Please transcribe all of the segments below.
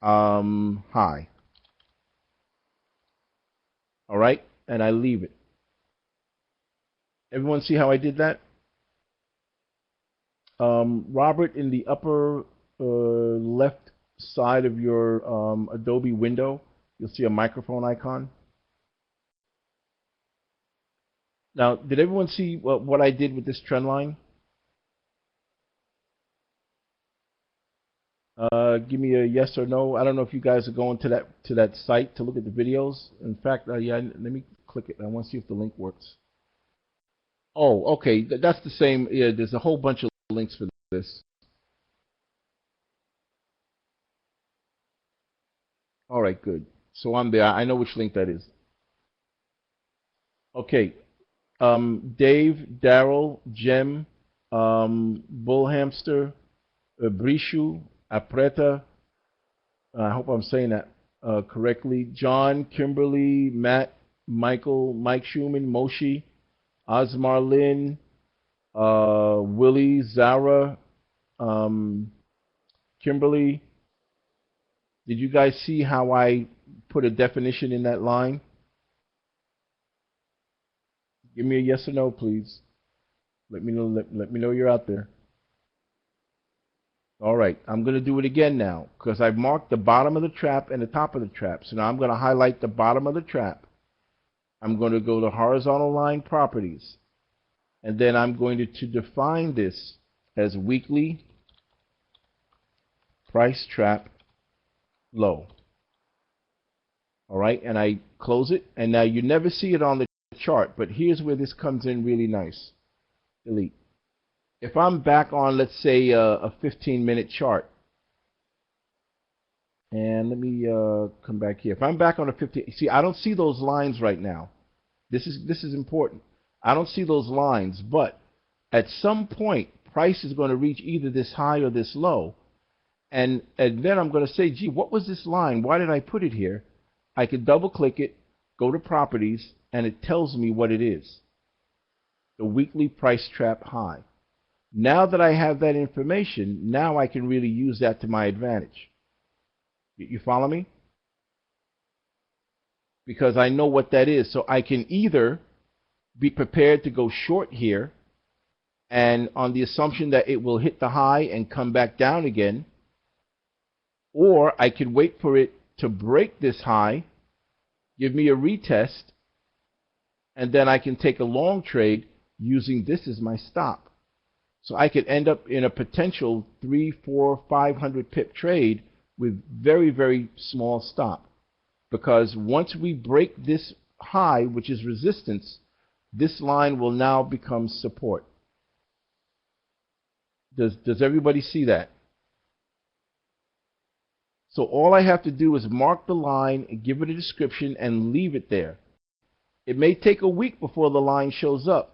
high. All right, and I leave it. Everyone see how I did that? Robert, in the upper left side of your Adobe window, you'll see a microphone icon. Now, did everyone see what I did with this trend line? Give me a yes or no. I don't know if you guys are going to that site to look at the videos. In fact, yeah, let me click it. I want to see if the link works. Oh, okay. That's the same. Yeah, there's a whole bunch of links for this. All right, good. So I'm there. I know which link that is. Okay. Dave, Daryl, Jem, Bullhamster, Brishu, Apreta. I hope I'm saying that correctly. John, Kimberly, Matt, Michael, Mike Schumann, Moshi, Osmar Lynn, Willie, Zara, um, Kimberly. Did you guys see how I put a definition in that line? Give me a yes or no, please. Let me know. Let me know you're out there. All right, I'm going to do it again now because I've marked the bottom of the trap and the top of the trap. So now I'm going to highlight the bottom of the trap. I'm going to go to horizontal line properties. And then I'm going to define this as weekly price trap low. All right, and I close it. And now you never see it on the chart, but here's where this comes in really nice. Delete. If I'm back on, let's say, a 15-minute chart, and let me come back here. If I'm back on a 15, see, I don't see those lines right now. This is important. I don't see those lines, but at some point, price is going to reach either this high or this low, and then I'm going to say, gee, what was this line? Why did I put it here? I could double click it, go to properties, and it tells me what it is. The weekly price trap high. Now that I have that information, now I can really use that to my advantage. You follow me? Because I know what that is. So I can either be prepared to go short here and on the assumption that it will hit the high and come back down again, or I could wait for it to break this high, give me a retest, and then I can take a long trade using this as my stop. So I could end up in a potential 3, 4, 500 pip trade with very, very small stop. Because once we break this high, which is resistance, this line will now become support. Does everybody see that? So all I have to do is mark the line and give it a description and leave it there. It may take a week before the line shows up.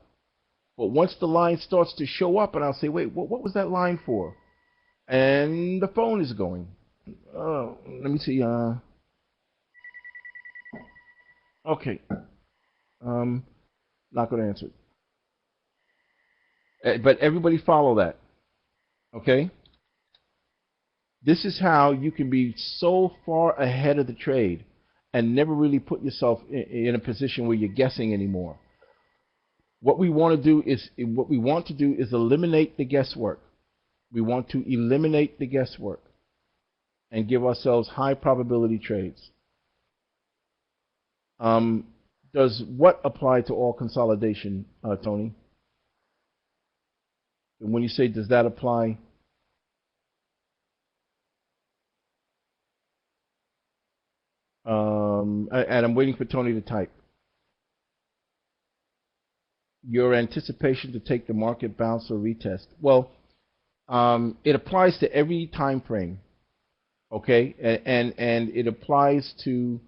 But once the line starts to show up, and I'll say, wait, what was that line for? And the phone is going. Let me see. Okay. Not going to answer it. But everybody follow that. Okay? This is how you can be so far ahead of the trade and never really put yourself in a position where you're guessing anymore. What we want to do is eliminate the guesswork. We want to eliminate the guesswork and give ourselves high probability trades. Does what apply to all consolidation, Tony? And when you say does that apply? And I'm waiting for Tony to type. Your anticipation to take the market bounce or retest. Well, it applies to every time frame, okay, and it applies to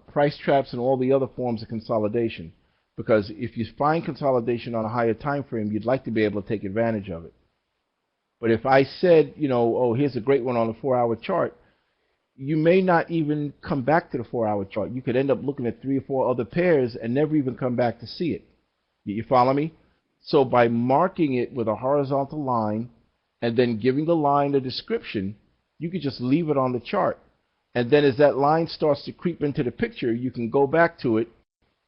price traps and all the other forms of consolidation. Because if you find consolidation on a higher time frame, you'd like to be able to take advantage of it. But if I said, oh, here's a great one on a 4-hour chart, you may not even come back to the 4-hour chart. You could end up looking at 3 or 4 other pairs and never even come back to see it. You follow me? So by marking it with a horizontal line and then giving the line a description, you could just leave it on the chart. And then as that line starts to creep into the picture, you can go back to it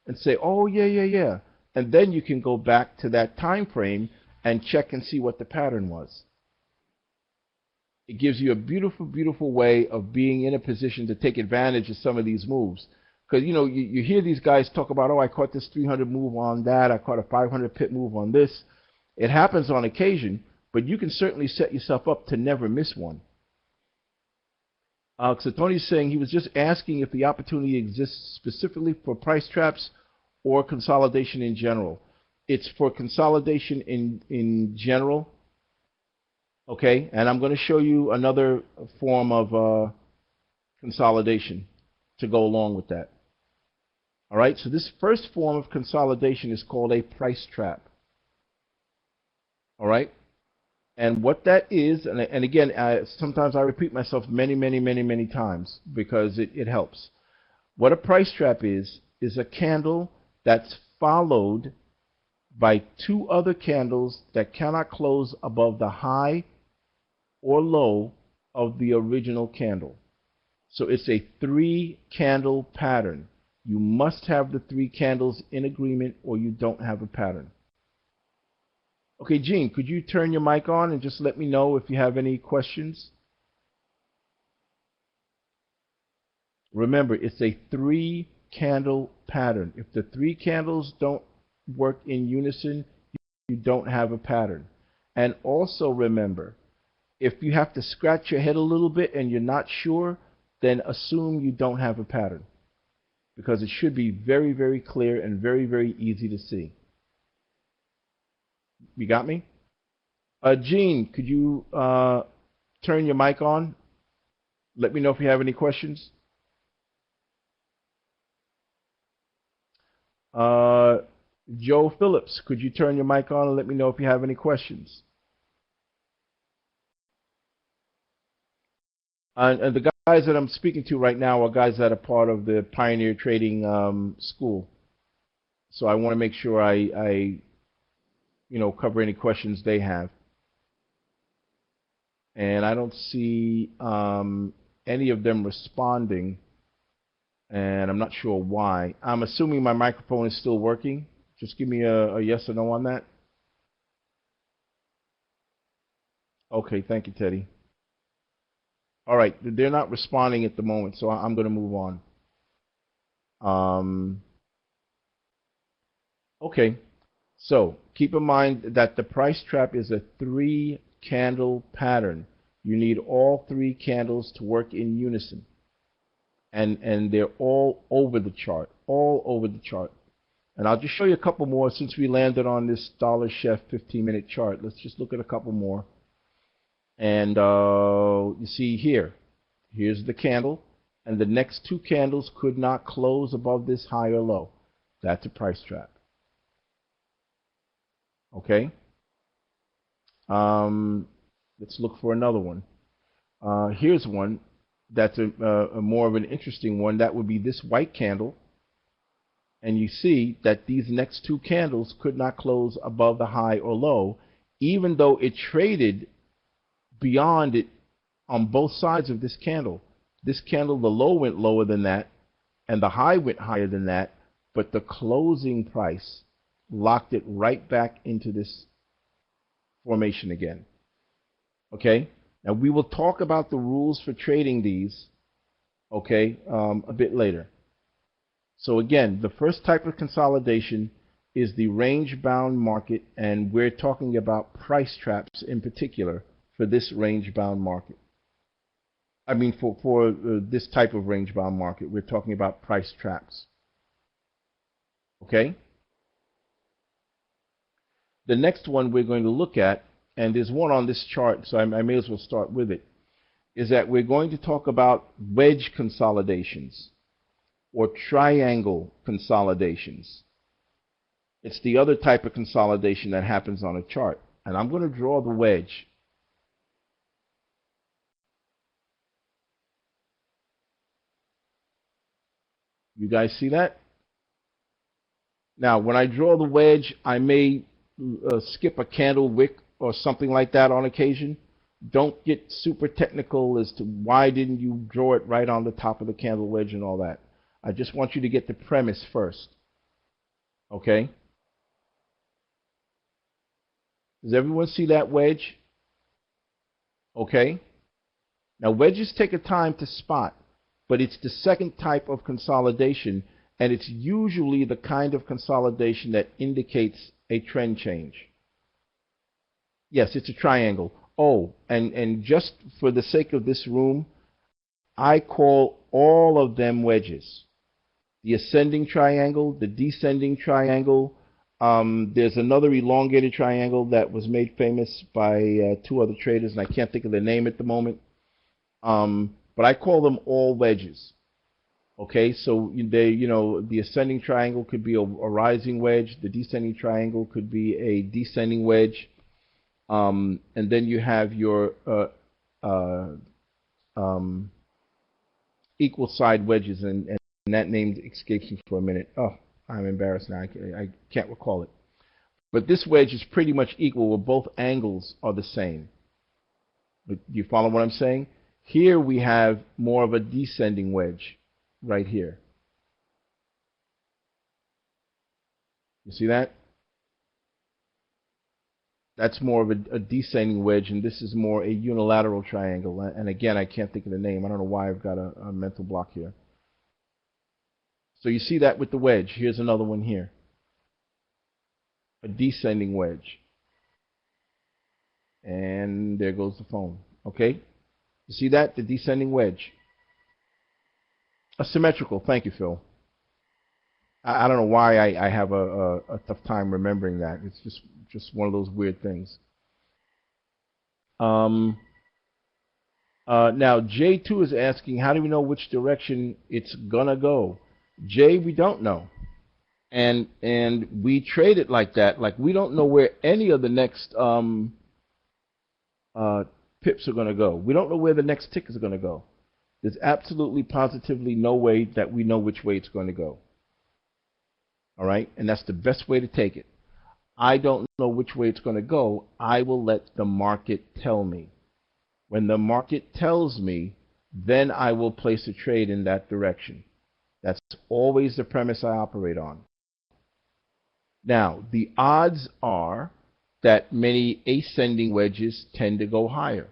and say, oh, yeah, yeah, yeah. And then you can go back to that time frame and check and see what the pattern was. It gives you a beautiful, beautiful way of being in a position to take advantage of some of these moves. Because, you hear these guys talk about, oh, I caught this 300 move on that. I caught a 500 pip move on this. It happens on occasion, but you can certainly set yourself up to never miss one. So Tony's saying he was just asking if the opportunity exists specifically for price traps or consolidation in general. It's for consolidation in general. Okay, and I'm going to show you another form of consolidation to go along with that. All right, so this first form of consolidation is called a price trap. All right, and what that is, and again, sometimes I repeat myself many times because it helps. What a price trap is a candle that's followed by two other candles that cannot close above the high or low of the original candle. So it's a 3-candle pattern. You must have the 3 candles in agreement or you don't have a pattern. Okay, Gene, could you turn your mic on and just let me know if you have any questions? Remember, it's a 3-candle pattern. If the 3 candles don't work in unison, you don't have a pattern. And also remember, if you have to scratch your head a little bit and you're not sure, then assume you don't have a pattern, because it should be very clear and very easy to see. You got me? Gene, could you turn your mic on? Let me know if you have any questions. Joe Phillips, could you turn your mic on and let me know if you have any questions? And the guys that I'm speaking to right now are guys that are part of the Pioneer Trading School. So I want to make sure I cover any questions they have. And I don't see any of them responding, and I'm not sure why. I'm assuming my microphone is still working. Just give me a yes or no on that. Okay, thank you, Teddy. All right, they're not responding at the moment, so I'm going to move on. Okay, so keep in mind that the price trap is a 3-candle pattern. You need all 3 candles to work in unison. And they're all over the chart, And I'll just show you a couple more since we landed on this Dollar Chef 15-minute chart. Let's just look at a couple more. And you see here's the candle, and the next 2 candles could not close above this high or low. That's a price trap. Okay. Let's look for another one. Here's one that's a more of an interesting one. That would be this white candle. And you see that these next 2 candles could not close above the high or low, even though it traded beyond it on both sides of this candle. This candle, the low went lower than that, and the high went higher than that, but the closing price locked it right back into this formation again. Okay? Now, we will talk about the rules for trading these, okay, a bit later. So again, the first type of consolidation is the range-bound market, and we're talking about price traps in particular for this range-bound market. I mean, for this type of range-bound market, we're talking about price traps. Okay? The next one we're going to look at, and there's one on this chart, so I may as well start with it, is that we're going to talk about wedge consolidations or triangle consolidations. It's the other type of consolidation that happens on a chart. And I'm going to draw the wedge. You guys see that? Now, when I draw the wedge, I may skip a candle wick or something like that on occasion. Don't get super technical as to why didn't you draw it right on the top of the candle wedge and all that. I just want you to get the premise first. Okay? Does everyone see that wedge? Okay? Now, wedges take a time to spot, but it's the second type of consolidation, and it's usually the kind of consolidation that indicates a trend change. Yes, it's a triangle. Oh, and just for the sake of this room, I call all of them wedges. The ascending triangle, the descending triangle. There's another elongated triangle that was made famous by two other traders, and I can't think of the name at the moment. But I call them all wedges. Okay, so the ascending triangle could be a rising wedge. The descending triangle could be a descending wedge. And then you have your equal side wedges, and that name escapes me for a minute. Oh, I'm embarrassed now. I can't recall it. But this wedge is pretty much equal where both angles are the same. But you follow what I'm saying? Here we have more of a descending wedge right here. You see that? That's more of a descending wedge, and this is more a unilateral triangle. And again, I can't think of the name. I don't know why I've got a mental block here. So you see that with the wedge. Here's another one here. A descending wedge. And there goes the phone. Okay? You see that? The descending wedge. A symmetrical. Thank you, Phil. I don't know why I have a tough time remembering that. It's just one of those weird things. Now, J2 is asking, how do we know which direction it's going to go? Jay, we don't know. And we trade it like that. Like, we don't know where any of the next pips are going to go. We don't know where the next tick is going to go. There's absolutely, positively no way that we know which way it's going to go. All right? And that's the best way to take it. I don't know which way it's going to go. I will let the market tell me. When the market tells me, then I will place a trade in that direction. That's always the premise I operate on. Now, the odds are that many ascending wedges tend to go higher.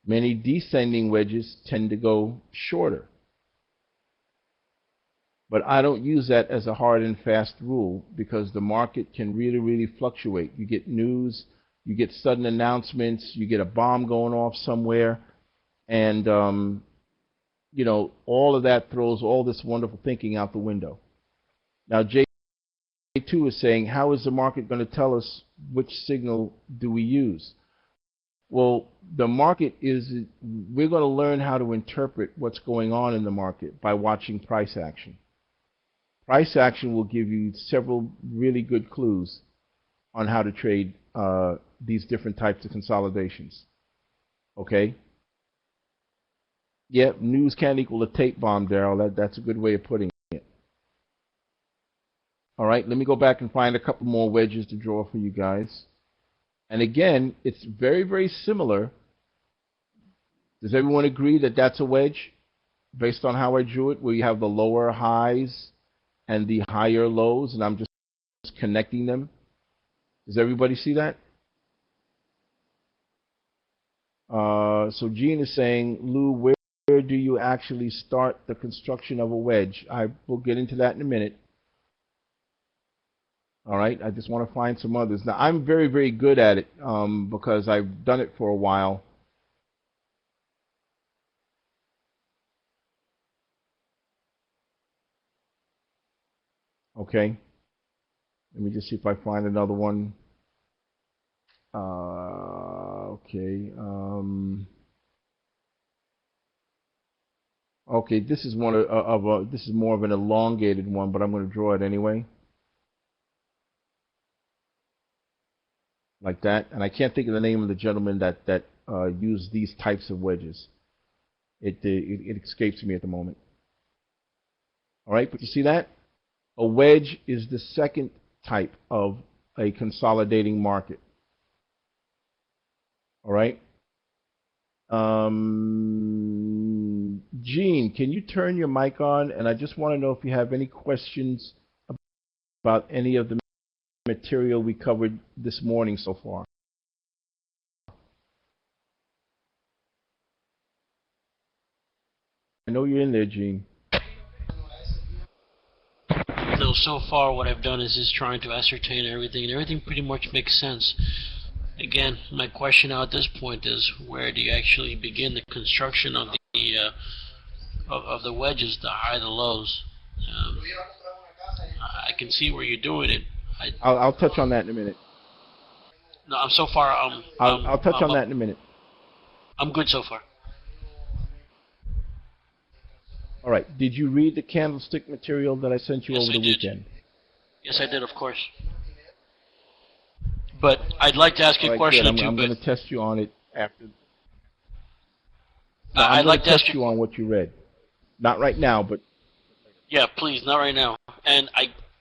Many descending wedges tend to go shorter. But I don't use that as a hard and fast rule because the market can really, really fluctuate. You get news, you get sudden announcements, you get a bomb going off somewhere, and all of that throws all this wonderful thinking out the window. Now, J2 is saying, how is the market going to tell us which signal do we use? Well, the market we're going to learn how to interpret what's going on in the market by watching price action. Price action will give you several really good clues on how to trade these different types of consolidations. Okay? Yeah, news can't equal a tape bomb, Daryl. That's a good way of putting it. All right, let me go back and find a couple more wedges to draw for you guys. And again, it's very, very similar. Does everyone agree that that's a wedge based on how I drew it, where you have the lower highs and the higher lows, and I'm just connecting them? Does everybody see that? So Gene is saying, Lou, where do you actually start the construction of a wedge? I will get into that in a minute. All right, I just want to find some others. Now, I'm very, very good at it because I've done it for a while. Okay, let me just see if I find another one. Okay. Okay, this is one this is more of an elongated one, but I'm going to draw it anyway. Like that, and I can't think of the name of the gentleman that used these types of wedges. It escapes me at the moment. All right, but you see that? A wedge is the second type of a consolidating market. All right? Gene, can you turn your mic on? And I just want to know if you have any questions about any of the material we covered this morning so far. I know you're in there, Gene. No, so far what I've done is just trying to ascertain everything, and everything pretty much makes sense. Again, my question now at this point is, where do you actually begin the construction of the of the wedges, the high, the lows? I can see where you're doing it. I'll touch on that in a minute. No, I'm so far. I'll touch on that in a minute. I'm good so far. All right. Did you read the candlestick material that I sent you Yes, over the weekend? Yes, I did, of course. But I'd like to ask you a question or two. I'm going to test you on it after. No, I'd like to test you on what you read. Not right now, but. Yeah, please, not right now. And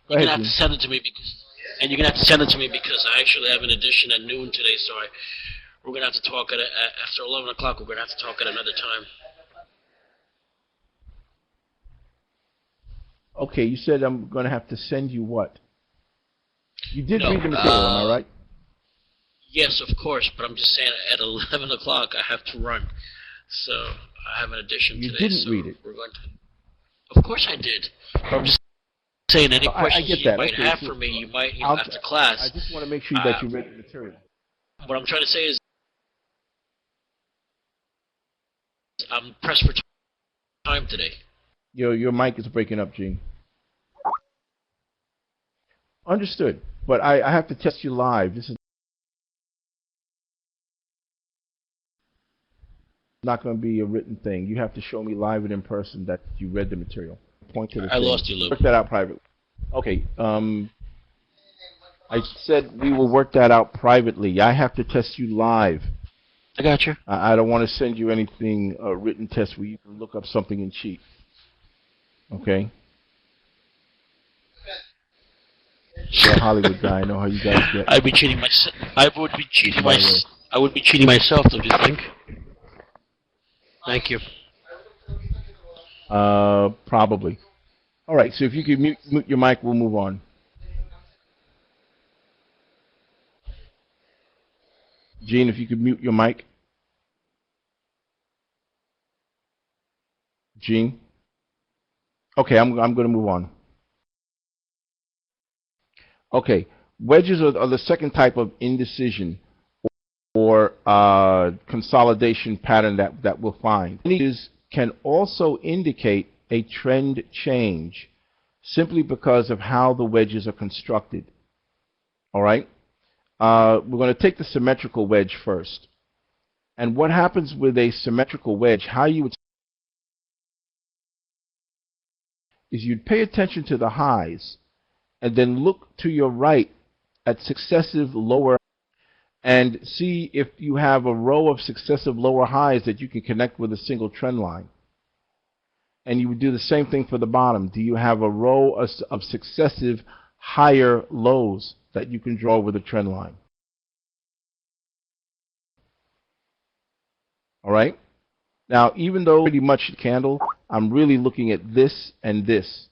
you're gonna have to send it to me because I actually have an edition at noon today. So we're gonna have to talk after 11 o'clock. We're gonna have to talk at another time. Okay, you said I'm going to have to send you what? You did read the material, am I right? Yes, of course, but I'm just saying at 11 o'clock I have to run. So I have an edition today. You didn't read it. We're going to. Of course I did. But I'm just saying any questions you might have for me, you might after class. I just want to make sure that you read the material. What I'm trying to say is I'm pressed for time today. Your mic is breaking up, Gene. Understood. But I have to test you live. This is not going to be a written thing. You have to show me live and in person that you read the material. Point to the thing. Lost you, Lou. Work that out privately. Okay. I said we will work that out privately. I have to test you live. I got you. I don't want to send you anything, a written test where you can look up something and cheat. Okay? You're a Hollywood guy. I know how you guys get. I'd be cheating myself. I would be cheating myself, don't you think? Thank you. Probably. All right. So if you could mute your mic, we'll move on. Gene, if you could mute your mic. Gene. Okay, I'm going to move on. Okay, wedges are the second type of indecision or consolidation pattern that we'll find. Wedges can also indicate a trend change simply because of how the wedges are constructed. All right? We're going to take the symmetrical wedge first. And what happens with a symmetrical wedge, how you would is you'd pay attention to the highs and then look to your right at successive lower and see if you have a row of successive lower highs that you can connect with a single trend line. And you would do the same thing for the bottom. Do you have a row of successive higher lows that you can draw with a trend line? All right? Now, even though pretty much a candle, I'm really looking at this and this.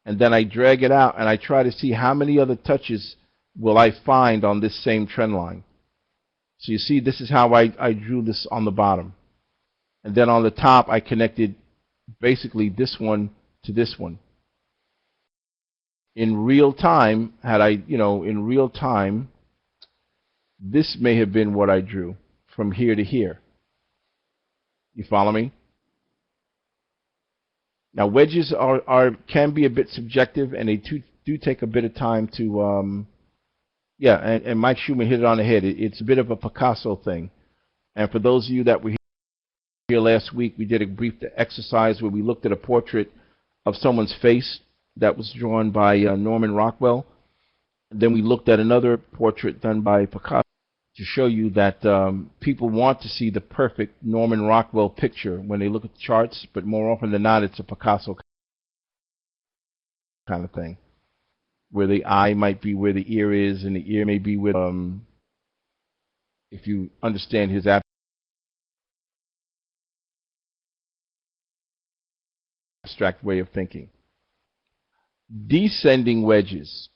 And then I drag it out and I try to see how many other touches will I find on this same trend line. So you see, this is how I drew this on the bottom. And then on the top, I connected basically this one to this one. In real time, in real time, this may have been what I drew from here to here. You follow me? Now, wedges can be a bit subjective, and they do take a bit of time to, and Mike Schumann hit it on the head. It's a bit of a Picasso thing. And for those of you that were here last week, we did a brief exercise where we looked at a portrait of someone's face that was drawn by Norman Rockwell. Then we looked at another portrait done by Picasso to show you that people want to see the perfect Norman Rockwell picture when they look at the charts, but more often than not, it's a Picasso kind of thing, where the eye might be where the ear is, and the ear may be where, if you understand his abstract way of thinking. Descending wedges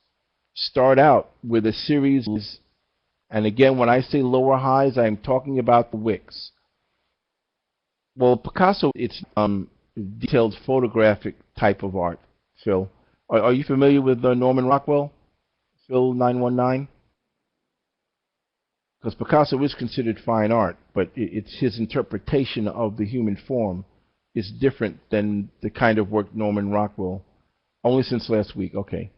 start out with a series, and again, when I say lower highs, I'm talking about the wicks. Well, Picasso, it's detailed photographic type of art, Phil. Are you familiar with Norman Rockwell, Phil 919? Because Picasso is considered fine art, but it's his interpretation of the human form is different than the kind of work Norman Rockwell. Only since last week, okay.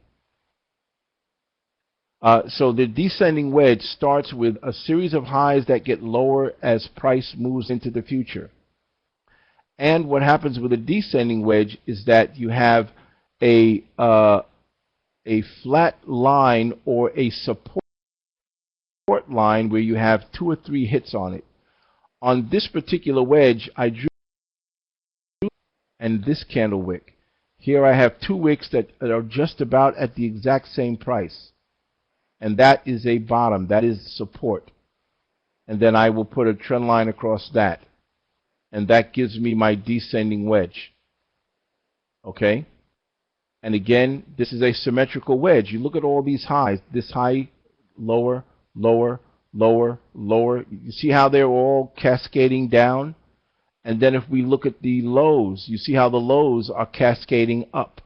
So the descending wedge starts with a series of highs that get lower as price moves into the future. And what happens with a descending wedge is that you have a flat line or a support line where you have 2 or 3 hits on it. On this particular wedge, I drew and this candle wick. Here I have 2 wicks that are just about at the exact same price. And that is a bottom, that is support. And then I will put a trend line across that. And that gives me my descending wedge. Okay? And again, this is a symmetrical wedge. You look at all these highs. This high, lower, lower, lower, lower. You see how they're all cascading down? And then if we look at the lows, you see how the lows are cascading up.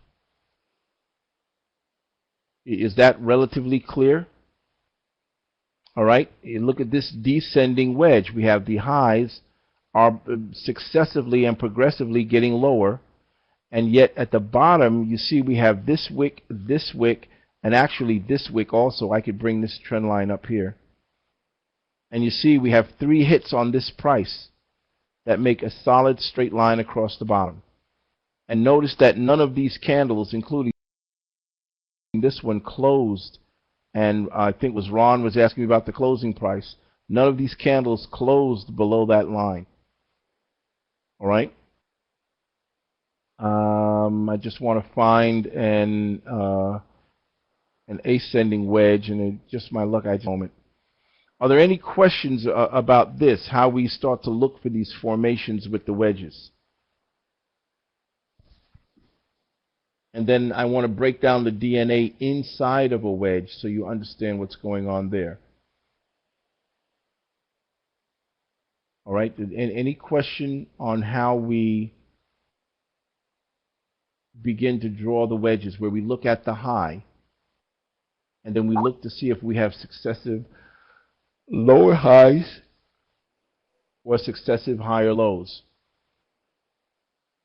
Is that relatively clear? All right? You look at this descending wedge. We have the highs are successively and progressively getting lower, and yet at the bottom you see we have this wick, and actually this wick also. I could bring this trend line up here, and you see we have 3 hits on this price that make a solid straight line across the bottom. And notice that none of these candles, including this one, closed, and I think it was Ron was asking me about the closing price. None of these candles closed below that line. All right. I just want to find an ascending wedge, and just my luck, I moment. Are there any questions about this? How we start to look for these formations with the wedges? And then I want to break down the DNA inside of a wedge so you understand what's going on there. All right. Any question on how we begin to draw the wedges, where we look at the high and then we look to see if we have successive lower highs or successive higher lows?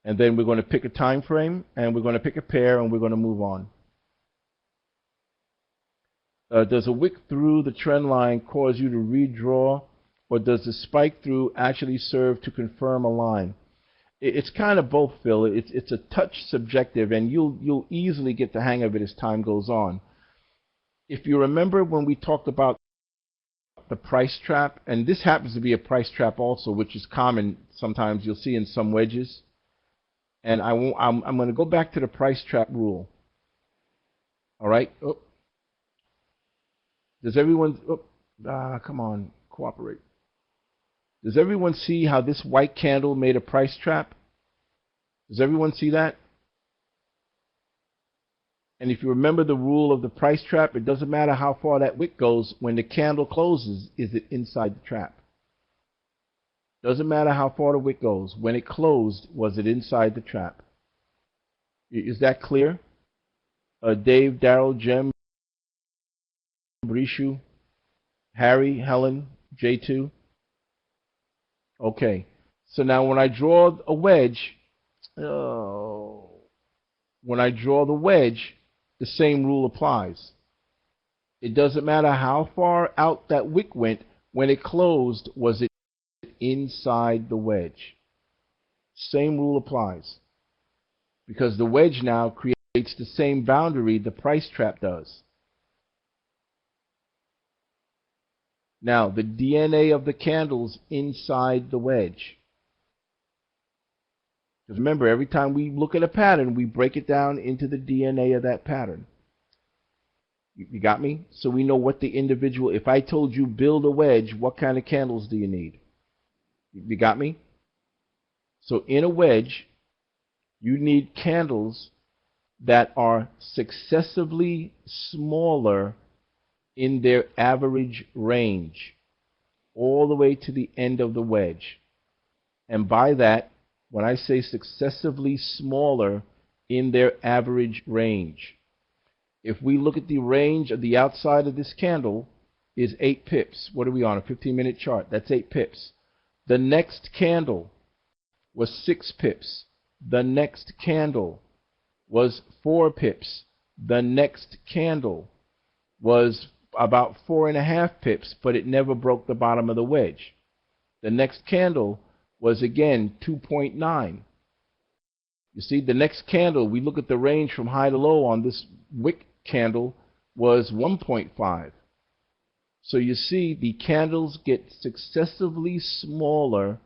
And then we're going to pick a time frame, and we're going to pick a pair, and we're going to move on. Does a wick through the trend line cause you to redraw, or does the spike through actually serve to confirm a line? It's kind of both, Phil. It's a touch subjective, and you'll easily get the hang of it as time goes on. If you remember when we talked about the price trap, and this happens to be a price trap also, which is common sometimes you'll see in some wedges. And I'm going to go back to the price trap rule. All right. Oh. Does everyone? Oh, come on, cooperate. Does everyone see how this white candle made a price trap? Does everyone see that? And if you remember the rule of the price trap, it doesn't matter how far that wick goes. When the candle closes, is it inside the trap? Doesn't matter how far the wick goes. When it closed, was it inside the trap? Is that clear? Dave, Daryl, Jem, Brishu, Harry, Helen, J2. Okay. So now when I draw a wedge, the same rule applies. It doesn't matter how far out that wick went. When it closed, was it inside the wedge? Same rule applies, because the wedge now creates the same boundary the price trap does. Now, the DNA of the candles inside the wedge. Because remember, every time we look at a pattern, we break it down into the DNA of that pattern. You got me? So we know what the individual, if I told you build a wedge, what kind of candles do you need? You got me? So in a wedge, You need candles that are successively smaller in their average range, all the way to the end of the wedge. And by that, when I say successively smaller in their average range, if we look at the range of the outside of this candle is 8 pips. What are we on? A 15-minute chart. That's 8 pips. The next candle was 6 pips. The next candle was 4 pips. The next candle was about 4.5 pips, but it never broke the bottom of the wedge. The next candle was again 2.9. You see, the next candle, we look at the range from high to low on this wick candle, was 1.5. So you see, the candles get successively smaller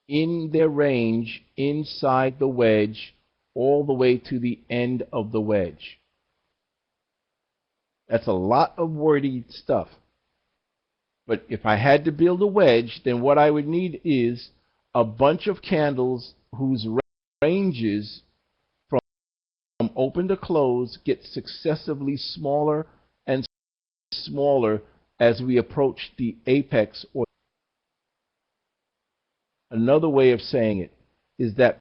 in their range inside the wedge all the way to the end of the wedge. That's a lot of wordy stuff. But if I had to build a wedge, then what I would need is a bunch of candles whose ranges from open to close get successively smaller and smaller as we approach the apex. Or another way of saying it is that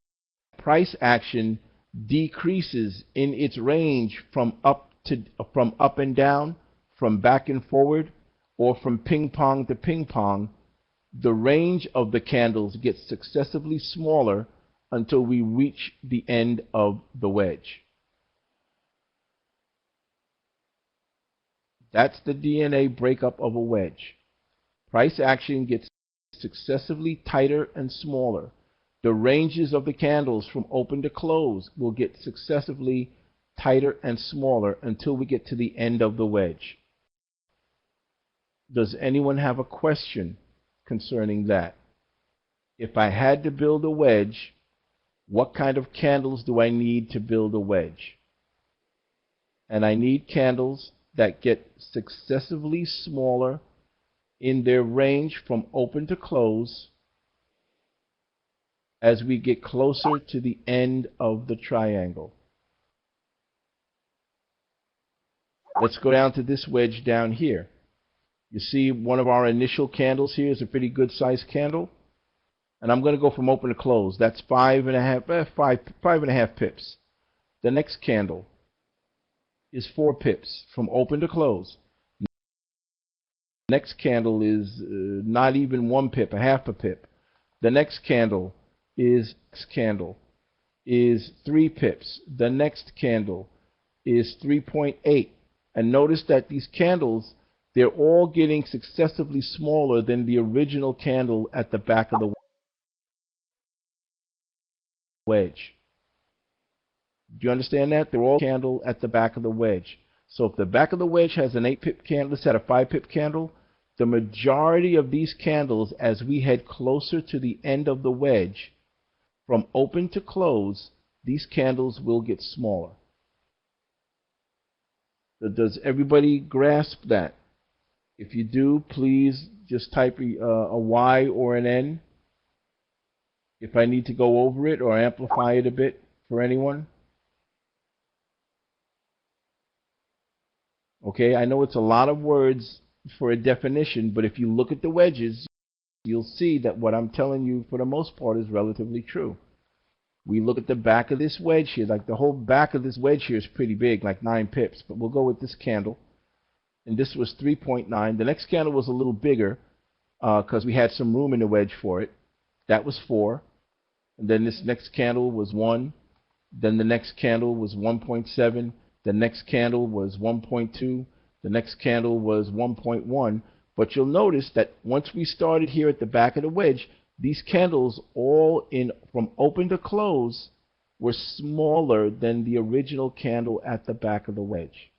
price action decreases in its range from up and down, from back and forward, or from ping pong to ping pong. The range of the candles gets successively smaller until we reach the end of the wedge. That's the DNA breakup of a wedge. Price action gets successively tighter and smaller. The ranges of the candles from open to close will get successively tighter and smaller until we get to the end of the wedge. Does anyone have a question concerning that? If I had to build a wedge, what kind of candles do I need to build a wedge? And I need candles that get successively smaller in their range from open to close as we get closer to the end of the triangle. Let's go down to this wedge down here. You see one of our initial candles here is a pretty good sized candle. And I'm going to go from open to close. That's 5.5 pips. The next candle is 4 pips from open to close. Next candle is not even 1 pip, a half a pip. The next candle is 3 pips. The next candle is 3.8. And notice that these candles, they're all getting successively smaller than the original candle at the back of the wedge. Do you understand that? They're all candle at the back of the wedge. So if the back of the wedge has an 8 pip candle, let's set a 5 pip candle, the majority of these candles, as we head closer to the end of the wedge, from open to close, these candles will get smaller. Does everybody grasp that? If you do, please just type a Y or an N if I need to go over it or amplify it a bit for anyone. Okay, I know it's a lot of words for a definition, but if you look at the wedges, you'll see that what I'm telling you for the most part is relatively true. We look at the back of this wedge here, like the whole back of this wedge here is pretty big, like 9 pips, but we'll go with this candle. And this was 3.9. The next candle was a little bigger because we had some room in the wedge for it. That was 4. And then this next candle was 1. Then the next candle was 1.7. The next candle was 1.2. The next candle was 1.1. But you'll notice that once we started here at the back of the wedge, these candles all from open to close were smaller than the original candle at the back of the wedge.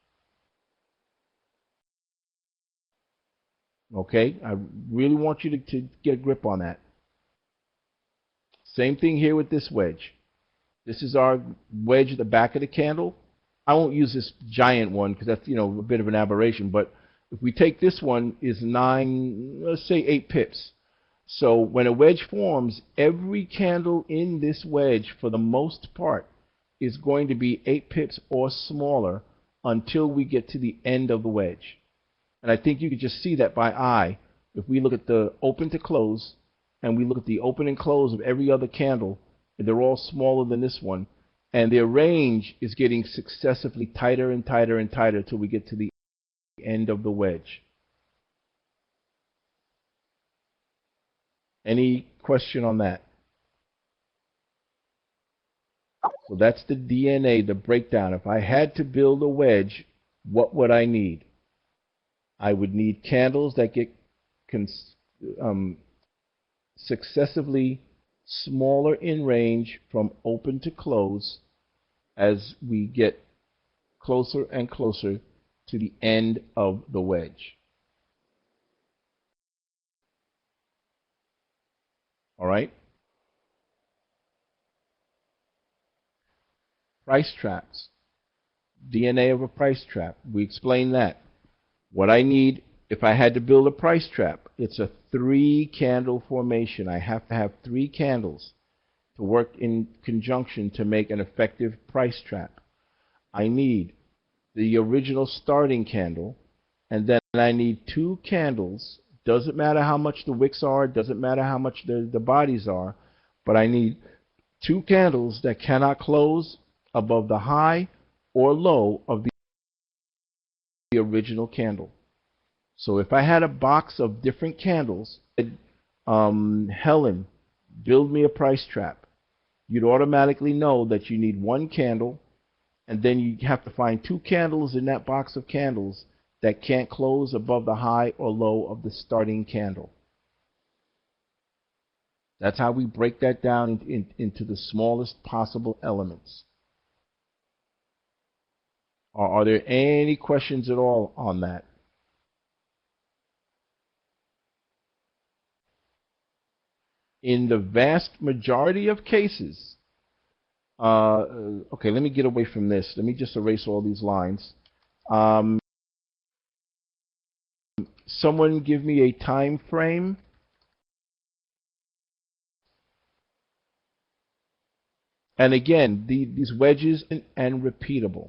Okay, I really want you to get a grip on that. Same thing here with this wedge. This is our wedge at the back of the candle. I won't use this giant one because that's, a bit of an aberration. But if we take this one is 9, let's say 8 pips. So when a wedge forms, every candle in this wedge, for the most part, is going to be 8 pips or smaller until we get to the end of the wedge. And I think you can just see that by eye. If we look at the open to close, and we look at the open and close of every other candle, they're all smaller than this one, and their range is getting successively tighter and tighter and tighter till we get to the end of the wedge. Any question on that? So that's the DNA, the breakdown. If I had to build a wedge, what would I need? I would need candles that get successively smaller in range from open to close as we get closer and closer to the end of the wedge. All right? Price traps. DNA of a price trap. We explained that. What I need, if I had to build a price trap, it's a 3-candle formation. I have to have 3 candles to work in conjunction to make an effective price trap. I need the original starting candle, and then I need 2 candles. Doesn't matter how much the wicks are, doesn't matter how much the bodies are, but I need 2 candles that cannot close above the high or low of the original candle. So if I had a box of different candles, Helen, build me a price trap, you'd automatically know that you need 1 candle, and then you have to find 2 candles in that box of candles that can't close above the high or low of the starting candle. That's how we break that down into the smallest possible elements. Are there any questions at all on that? In the vast majority of cases, okay, let me get away from this. Let me just erase all these lines. Someone give me a time frame. And again, these wedges and repeatable.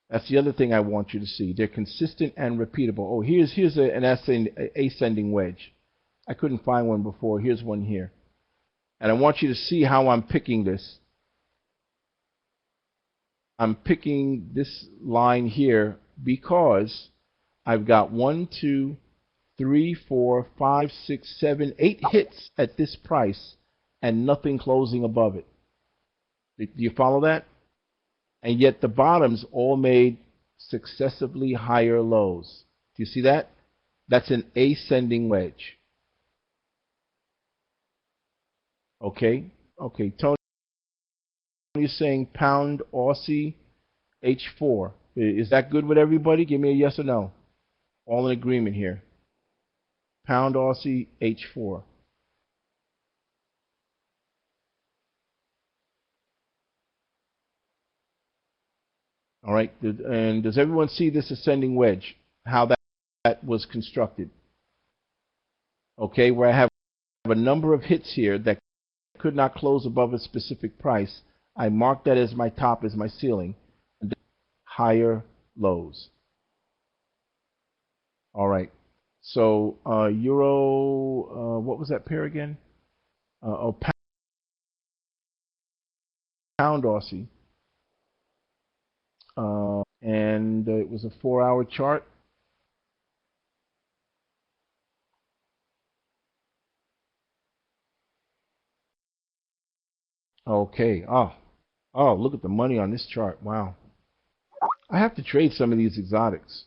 That's the other thing I want you to see. They're consistent and repeatable. Oh, here's an ascending wedge. I couldn't find one before. Here's one here. And I want you to see how I'm picking this. I'm picking this line here because I've got 1, 2, 3, 4, 5, 6, 7, 8 hits at this price and nothing closing above it. Do you follow that? And yet the bottoms all made successively higher lows. Do you see that? That's an ascending wedge. Okay? Okay, Tony is saying pound Aussie H4. Is that good with everybody? Give me a yes or no. All in agreement here. Pound Aussie H4. All right, and does everyone see this ascending wedge? How that was constructed? Okay, where I have a number of hits here that could not close above a specific price. I mark that as my top, as my ceiling, and then higher lows. All right. So euro, what was that pair again? Pound Aussie. And it was a 4-hour chart. Okay. Oh, look at the money on this chart. Wow. I have to trade some of these exotics.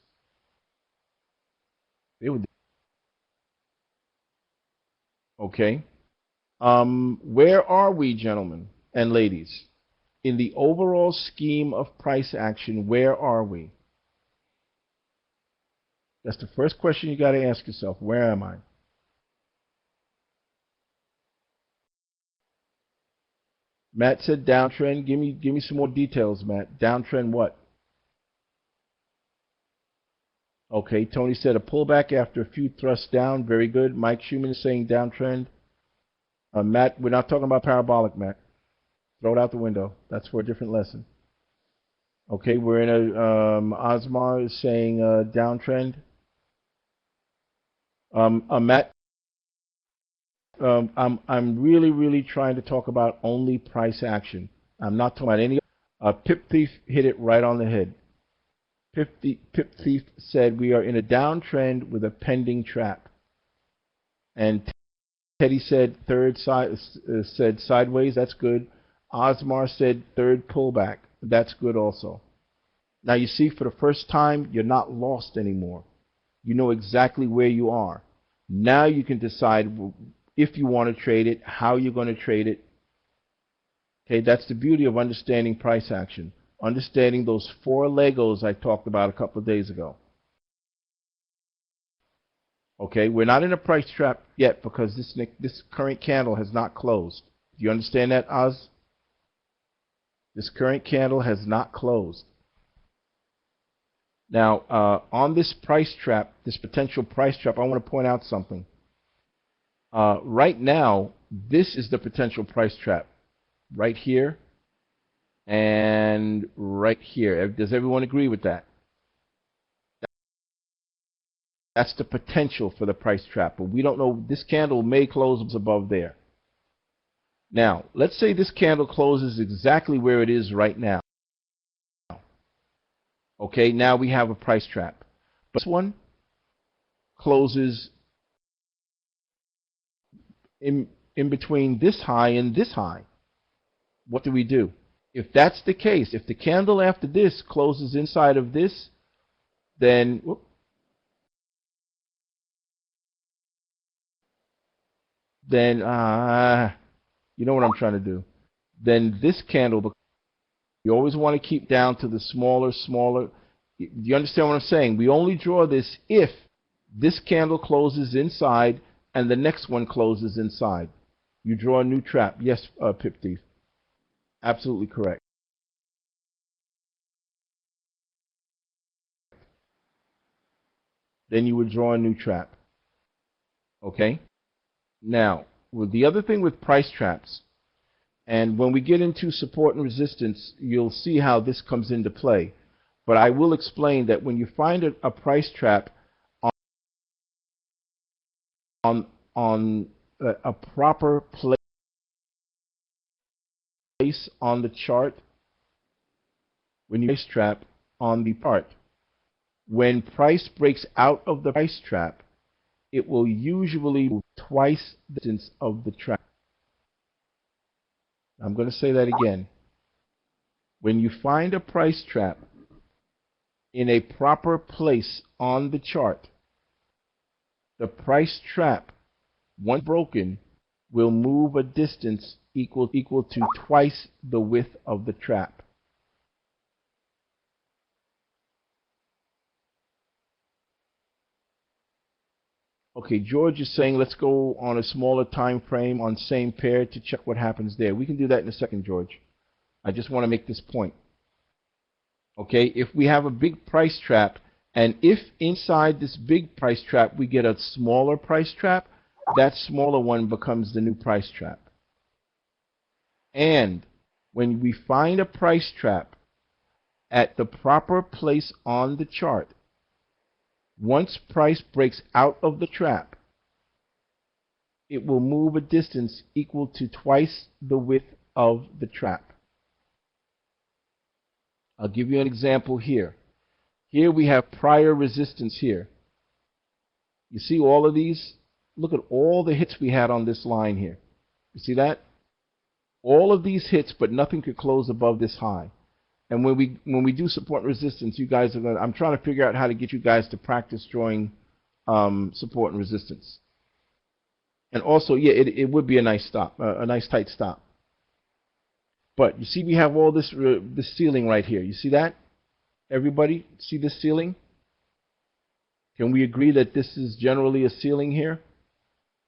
They would. Okay. Where are we, gentlemen and ladies? In the overall scheme of price action, where are we? That's the first question you got to ask yourself. Where am I? Matt said downtrend. Give me some more details, Matt. Downtrend what? Okay, Tony said a pullback after a few thrusts down. Very good. Mike Schumann is saying downtrend. Matt, we're not talking about parabolic, Matt. Throw it out the window. That's for a different lesson. Okay, we're in a Osmar is saying downtrend. Matt, I'm really trying to talk about only price action. I'm not talking about any. Pip Thief hit it right on the head. Pip Thief said we are in a downtrend with a pending trap. And Teddy said said sideways. That's good. Osmar said third pullback. That's good also. Now you see, for the first time, you're not lost anymore. You know exactly where you are. Now you can decide if you want to trade it, how you're going to trade it. Okay, that's the beauty of understanding price action. Understanding those 4 Legos I talked about a couple of days ago. Okay, we're not in a price trap yet because this current candle has not closed. Do you understand that, Oz? This current candle has not closed. Now, on this price trap, this potential price trap, I want to point out something. Right now, this is the potential price trap. Right here and right here. Does everyone agree with that? That's the potential for the price trap, but we don't know. This candle may close above there. Now, let's say this candle closes exactly where it is right now. Okay, now we have a price trap. But this one closes in between this high and this high. What do we do? If that's the case, if the candle after this closes inside of this, then you know what I'm trying to do. Then this candle, you always want to keep down to the smaller. Do you understand what I'm saying? We only draw this if this candle closes inside and the next one closes inside. You draw a new trap. Yes, Pip Thief. Absolutely correct. Then you would draw a new trap. Okay? Now, with the other thing with price traps, and when we get into support and resistance, you'll see how this comes into play. But I will explain that when you find a price trap on a proper place on the chart, when you price trap on the chart, when price breaks out of the price trap, it will usually move twice the distance of the trap. I'm going to say that again. When you find a price trap in a proper place on the chart, the price trap, once broken, will move a distance equal to twice the width of the trap. Okay, George is saying let's go on a smaller time frame on same pair to check what happens there. We can do that in a second, George. I just want to make this point. Okay, if we have a big price trap, and if inside this big price trap we get a smaller price trap, that smaller one becomes the new price trap. And when we find a price trap at the proper place on the chart, once price breaks out of the trap, it will move a distance equal to twice the width of the trap. I'll give you an example here. Here we have prior resistance here. You see all of these? Look at all the hits we had on this line here. You see that? All of these hits, but nothing could close above this high. And when we do support and resistance, you guys are going to, I'm trying to figure out how to get you guys to practice drawing support and resistance. And also, yeah, it would be a nice stop, a nice tight stop. But you see, we have all this ceiling right here. You see that? Everybody see this ceiling? Can we agree that this is generally a ceiling here,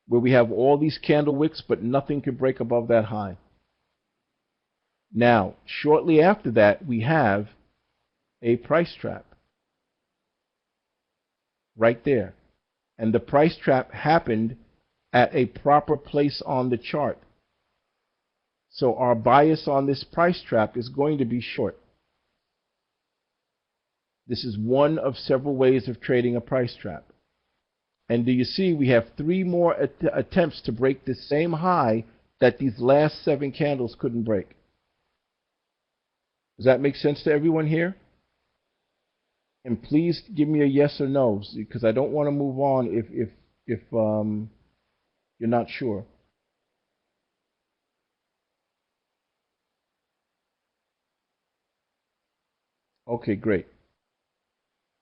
where we have all these candle wicks, but nothing can break above that high? Now, shortly after that, we have a price trap. right there. And the price trap happened at a proper place on the chart. So our bias on this price trap is going to be short. This is one of several ways of trading a price trap. And do you see we have 3 more attempts to break this same high that these last 7 candles couldn't break? Does that make sense to everyone here? And please give me a yes or no, because I don't want to move on if you're not sure. Okay, great.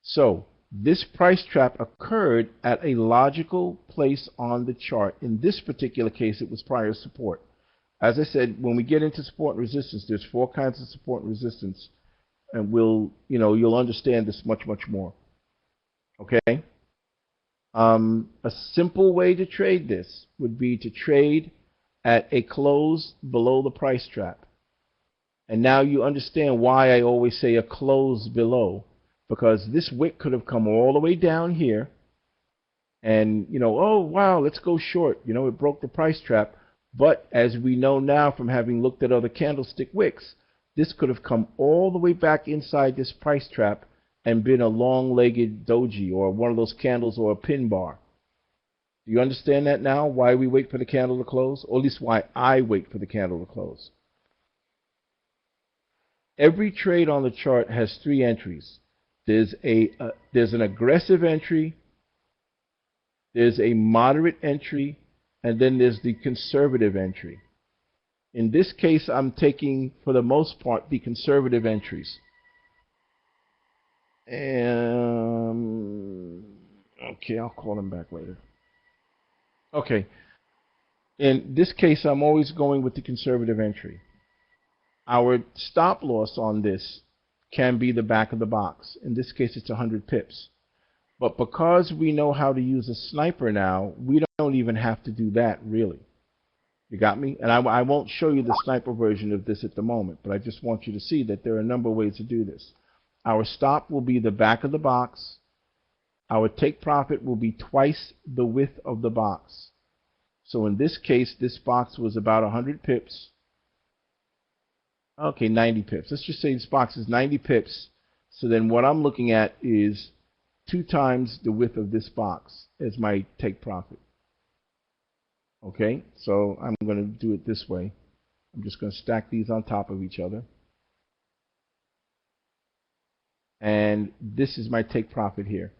So this price trap occurred at a logical place on the chart. In this particular case, it was prior support. As I said, when we get into support and resistance, there's 4 kinds of support and resistance, and you'll understand this much more. Okay. A simple way to trade this would be to trade at a close below the price trap. And now you understand why I always say a close below, because this wick could have come all the way down here and, oh, wow, let's go short. It broke the price trap. But as we know now from having looked at other candlestick wicks, this could have come all the way back inside this price trap and been a long-legged doji or one of those candles or a pin bar. Do you understand that now, why we wait for the candle to close? Or at least why I wait for the candle to close. Every trade on the chart has 3 entries. There's an aggressive entry, there's a moderate entry, and then there's the conservative entry. In this case, I'm taking, for the most part, the conservative entries. Okay, I'll call them back later. Okay. In this case, I'm always going with the conservative entry. Our stop loss on this can be the back of the box. In this case, it's 100 pips. But because we know how to use a sniper now, we don't even have to do that, really. You got me? And I won't show you the sniper version of this at the moment, but I just want you to see that there are a number of ways to do this. Our stop will be the back of the box. Our take profit will be twice the width of the box. So in this case, this box was about 100 pips. Okay, 90 pips. Let's just say this box is 90 pips. So then what I'm looking at is 2 times the width of this box as my take profit. Okay, so I'm going to do it this way. I'm just going to stack these on top of each other. And this is my take profit here.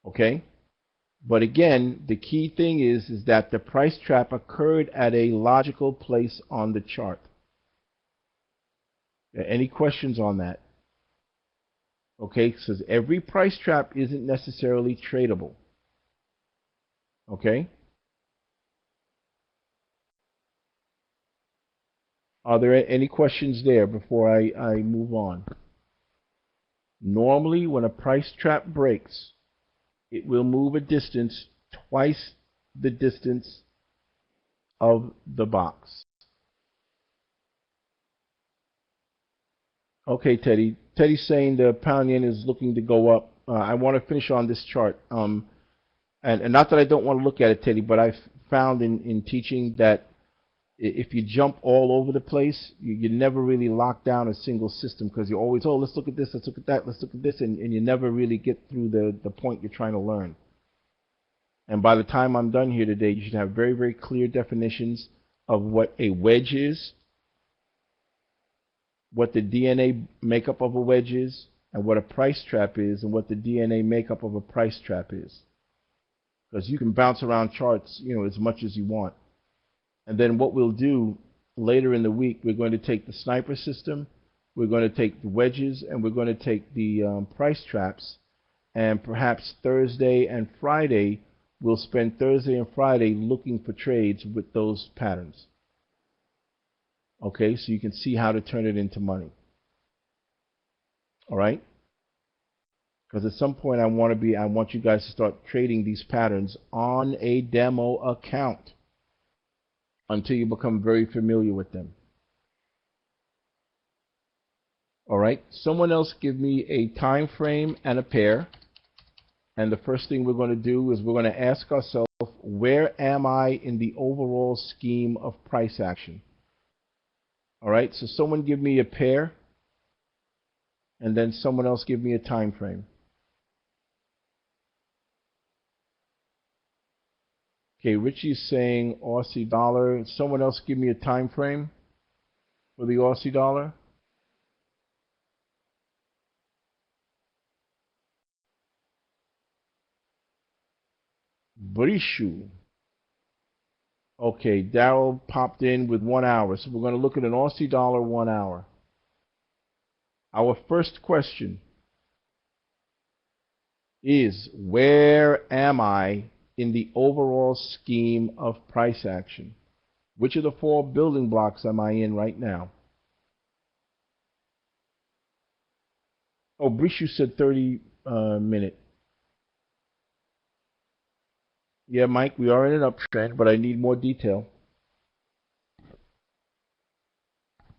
Okay? But again, the key thing is that the price trap occurred at a logical place on the chart. Any questions on that? Okay, so every price trap isn't necessarily tradable. Okay? Are there any questions there before I move on? Normally, when a price trap breaks, it will move a distance twice the distance of the box. Okay, Teddy. Teddy's saying the pound yen is looking to go up. I want to finish on this chart. And not that I don't want to look at it, Teddy, but I've found in teaching that if you jump all over the place, you never really lock down a single system, because you're always, oh, let's look at this, let's look at that, let's look at this, and you never really get through the point you're trying to learn. And by the time I'm done here today, you should have very, very clear definitions of what a wedge is, what the DNA makeup of a wedge is, and what a price trap is, and what the DNA makeup of a price trap is. Because you can bounce around charts, as much as you want. And then what we'll do later in the week, we're going to take the sniper system, we're going to take the wedges, and we're going to take the price traps. And perhaps Thursday and Friday, we'll spend Thursday and Friday looking for trades with those patterns. Okay, so you can see how to turn it into money. All right? Because at some point I want you guys to start trading these patterns on a demo account until you become very familiar with them. All right. Someone else give me a time frame and a pair. And the first thing we're going to do is we're going to ask ourselves, where am I in the overall scheme of price action? All right. So someone give me a pair, and then someone else give me a time frame. Okay, Richie's saying Aussie dollar. Someone else give me a time frame for the Aussie dollar. Brishu. Okay, Daryl popped in with 1 hour. So we're going to look at an Aussie dollar 1 hour. Our first question is, where am I in the overall scheme of price action? Which of the 4 building blocks am I in right now? Oh, Brishu said 30 minute. Yeah, Mike, we are in an uptrend, but I need more detail.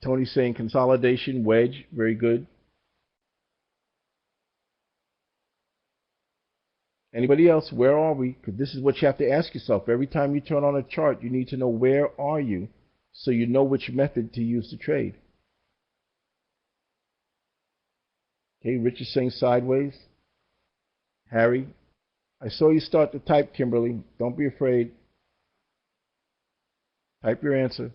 Tony's saying consolidation, wedge, very good. Anybody else? Where are we? Because this is what you have to ask yourself. Every time you turn on a chart, you need to know where are you so you know which method to use to trade. Okay, Rich is saying sideways. Harry, I saw you start to type, Kimberly. Don't be afraid. Type your answer.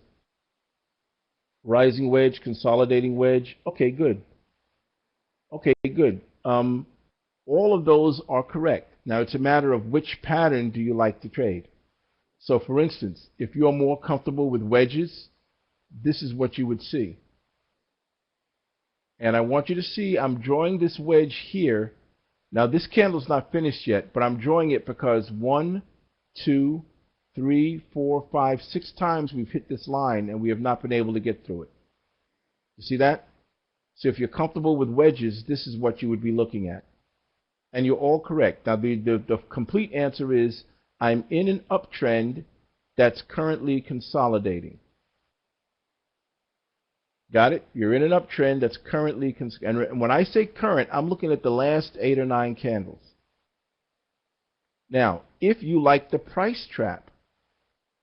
Rising wedge, consolidating wedge. Okay, good. Okay, good. All of those are correct. Now it's a matter of which pattern do you like to trade. So for instance, if you're more comfortable with wedges, this is what you would see. And I want you to see I'm drawing this wedge here. Now this candle's not finished yet, but I'm drawing it because 1, 2, 3, 4, 5, 6 times we've hit this line and we have not been able to get through it. You see that? So if you're comfortable with wedges, this is what you would be looking at. And you're all correct. Now the complete answer is I'm in an uptrend that's currently consolidating. Got it? You're in an uptrend that's currently, and when I say current, I'm looking at the last 8 or 9 candles. Now, if you like the price trap,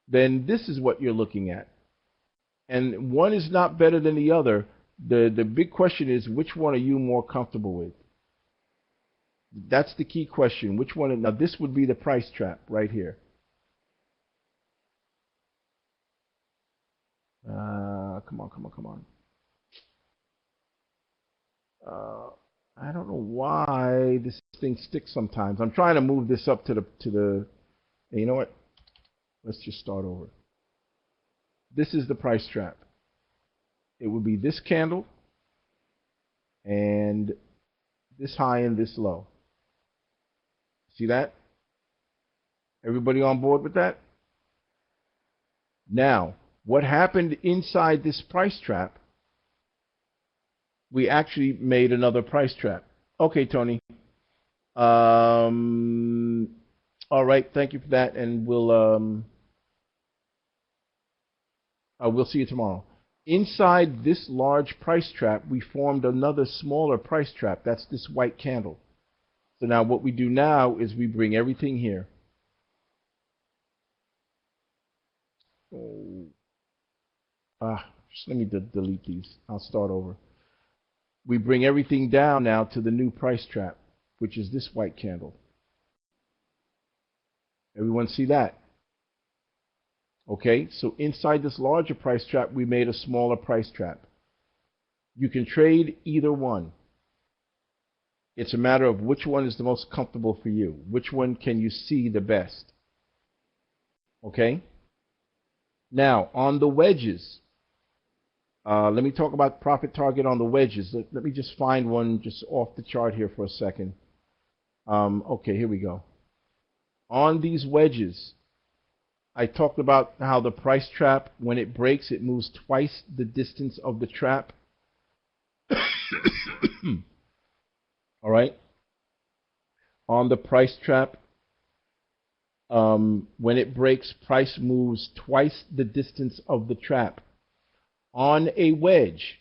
then this is what you're looking at. And one is not better than the other. The big question is, which one are you more comfortable with? That's the key question. Which one? Now, this would be the price trap right here. Come on. I don't know why this thing sticks sometimes. I'm trying to move this up to the. You know what? Let's just start over. This is the price trap. It would be this candle and this high and this low. See that? Everybody on board with that? Now, what happened inside this price trap? We actually made another price trap. Okay, Tony. All right, thank you for that, and we'll see you tomorrow. Inside this large price trap, we formed another smaller price trap. That's this white candle. So now what we do now is we bring everything here. Just let me delete these. I'll start over. We bring everything down now to the new price trap, which is this white candle. Everyone see that? Okay, so inside this larger price trap, we made a smaller price trap. You can trade either one. It's a matter of which one is the most comfortable for you. Which one can you see the best? Okay? Now, on the wedges, let me talk about profit target on the wedges. Let me just find one just off the chart here for a second. Okay, here we go. On these wedges, I talked about how the price trap, when it breaks, it moves twice the distance of the trap. All right? On the price trap, when it breaks, price moves twice the distance of the trap. On a wedge,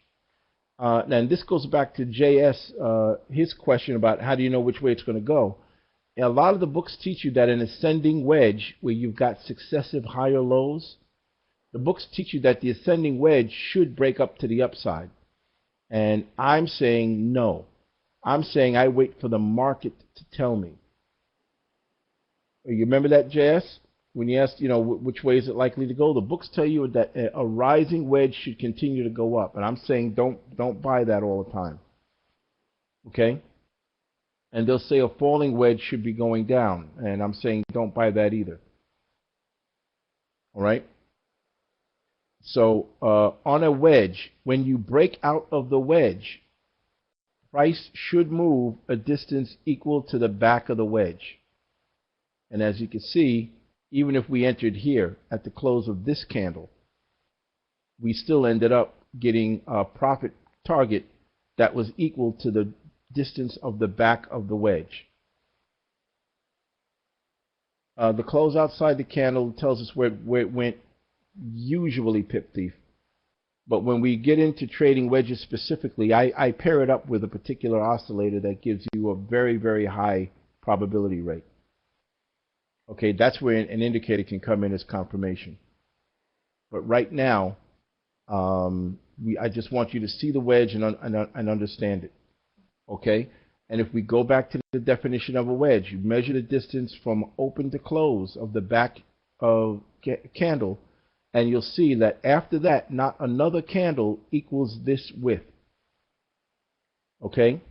And this goes back to JS, his question about how do you know which way it's going to go. A lot of the books teach you that an ascending wedge, where you've got successive higher lows, the books teach you that the ascending wedge should break up to the upside. And I'm saying no. I'm saying I wait for the market to tell me. You remember that, JS? When you asked, which way is it likely to go? The books tell you that a rising wedge should continue to go up. And I'm saying don't buy that all the time. Okay? And they'll say a falling wedge should be going down. And I'm saying don't buy that either. All right? So on a wedge, when you break out of the wedge, price should move a distance equal to the back of the wedge. And as you can see, even if we entered here at the close of this candle, we still ended up getting a profit target that was equal to the distance of the back of the wedge. The close outside the candle tells us where it went, usually pip thief. But when we get into trading wedges specifically, I pair it up with a particular oscillator that gives you a very, very high probability rate. Okay, that's where an indicator can come in as confirmation. But right now, I just want you to see the wedge and understand it. Okay? And if we go back to the definition of a wedge, you measure the distance from open to close of the back of candle, and you'll see that after that, not another candle equals this width. Okay?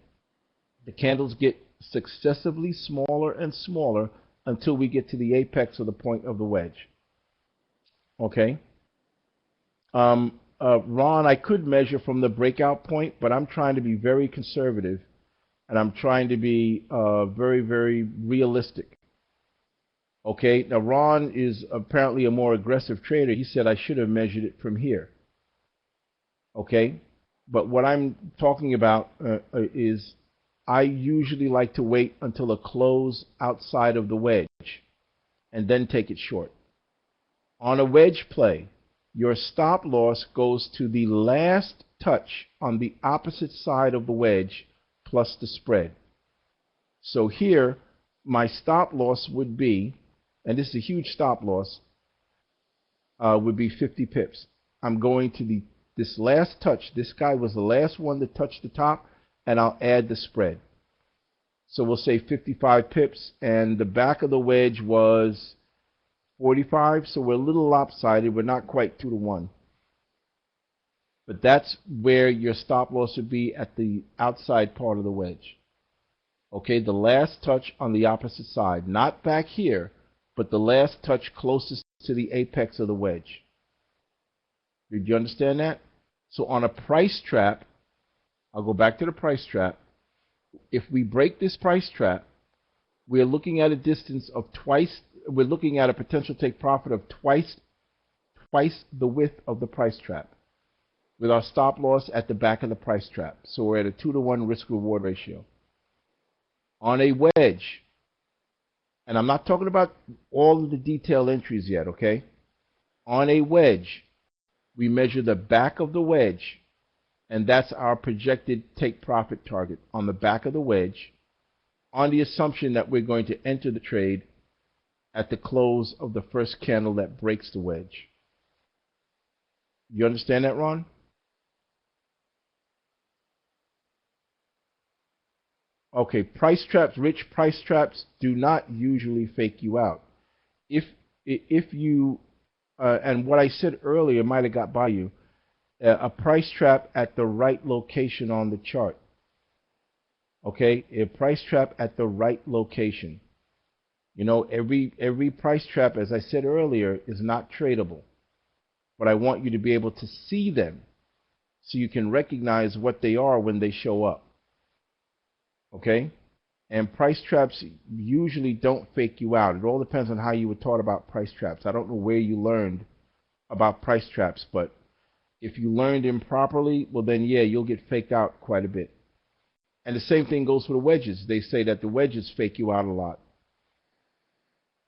The candles get successively smaller and smaller until we get to the apex of the point of the wedge. Okay? Ron, I could measure from the breakout point, but I'm trying to be very conservative, and I'm trying to be very, very realistic. Okay? Now, Ron is apparently a more aggressive trader. He said I should have measured it from here. Okay? But what I'm talking about is I usually like to wait until a close outside of the wedge and then take it short. On a wedge play, your stop loss goes to the last touch on the opposite side of the wedge plus the spread. So here, my stop loss would be, and this is a huge stop loss, would be 50 pips. I'm going to this last touch. This guy was the last one to touch the top, and I'll add the spread. So we'll say 55 pips, and the back of the wedge was 45, so we're a little lopsided. We're not quite 2 to 1. But that's where your stop loss would be at the outside part of the wedge. Okay, the last touch on the opposite side. Not back here, but the last touch closest to the apex of the wedge. Did you understand that? So on a price trap, I'll go back to the price trap. If we break this price trap, we're looking at a distance of we're looking at a potential take profit of twice the width of the price trap, with our stop loss at the back of the price trap. So we're at a 2 to 1 risk-reward ratio. On a wedge, and I'm not talking about all of the detailed entries yet, okay? On a wedge, we measure the back of the wedge, and that's our projected take profit target on the back of the wedge, on the assumption that we're going to enter the trade at the close of the first candle that breaks the wedge. You understand that, Ron? Okay, price traps, rich price traps do not usually fake you out. If you, and what I said earlier might have got by you, a price trap at the right location on the chart. Okay, a price trap at the right location. You know, every price trap, as I said earlier, is not tradable. But I want you to be able to see them so you can recognize what they are when they show up. Okay? And price traps usually don't fake you out. It all depends on how you were taught about price traps. I don't know where you learned about price traps, but if you learned improperly, well then, yeah, you'll get faked out quite a bit. And the same thing goes for the wedges. They say that the wedges fake you out a lot.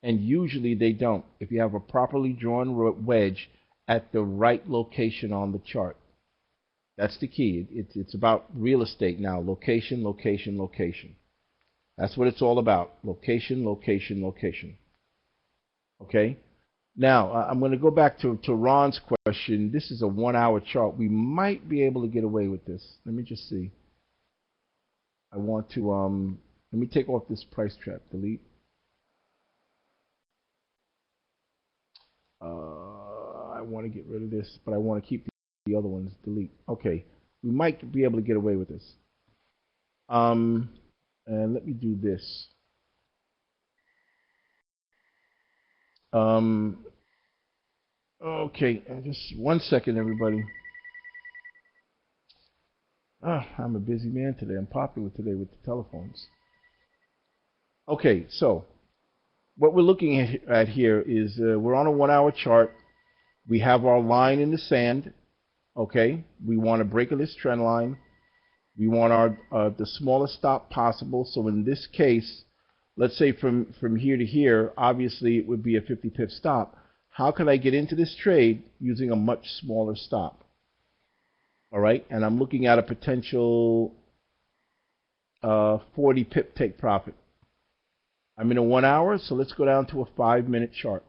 And usually they don't, if you have a properly drawn wedge at the right location on the chart. That's the key. It's about real estate now. Location, location, location. That's what it's all about. Location, location, location. Okay? Now, I'm going to go back to Ron's question. This is a 1 hour chart. We might be able to get away with this. Let me just see. I want to, let me take off this price trap. Delete. I want to get rid of this, but I want to keep the other ones. Delete. Okay. We might be able to get away with this. And let me do this. Okay, just 1 second, everybody. I'm a busy man today. I'm popular today with the telephones. Okay, so what we're looking at here is we're on a 1 hour chart. We have our line in the sand. Okay, we want to break this trend line. We want our the smallest stop possible. So in this case, let's say from here to here, obviously it would be a 50 pip stop. How can I get into this trade using a much smaller stop? All right, and I'm looking at a potential 40 pip take profit. I'm in a 1 hour, so let's go down to a 5-minute chart.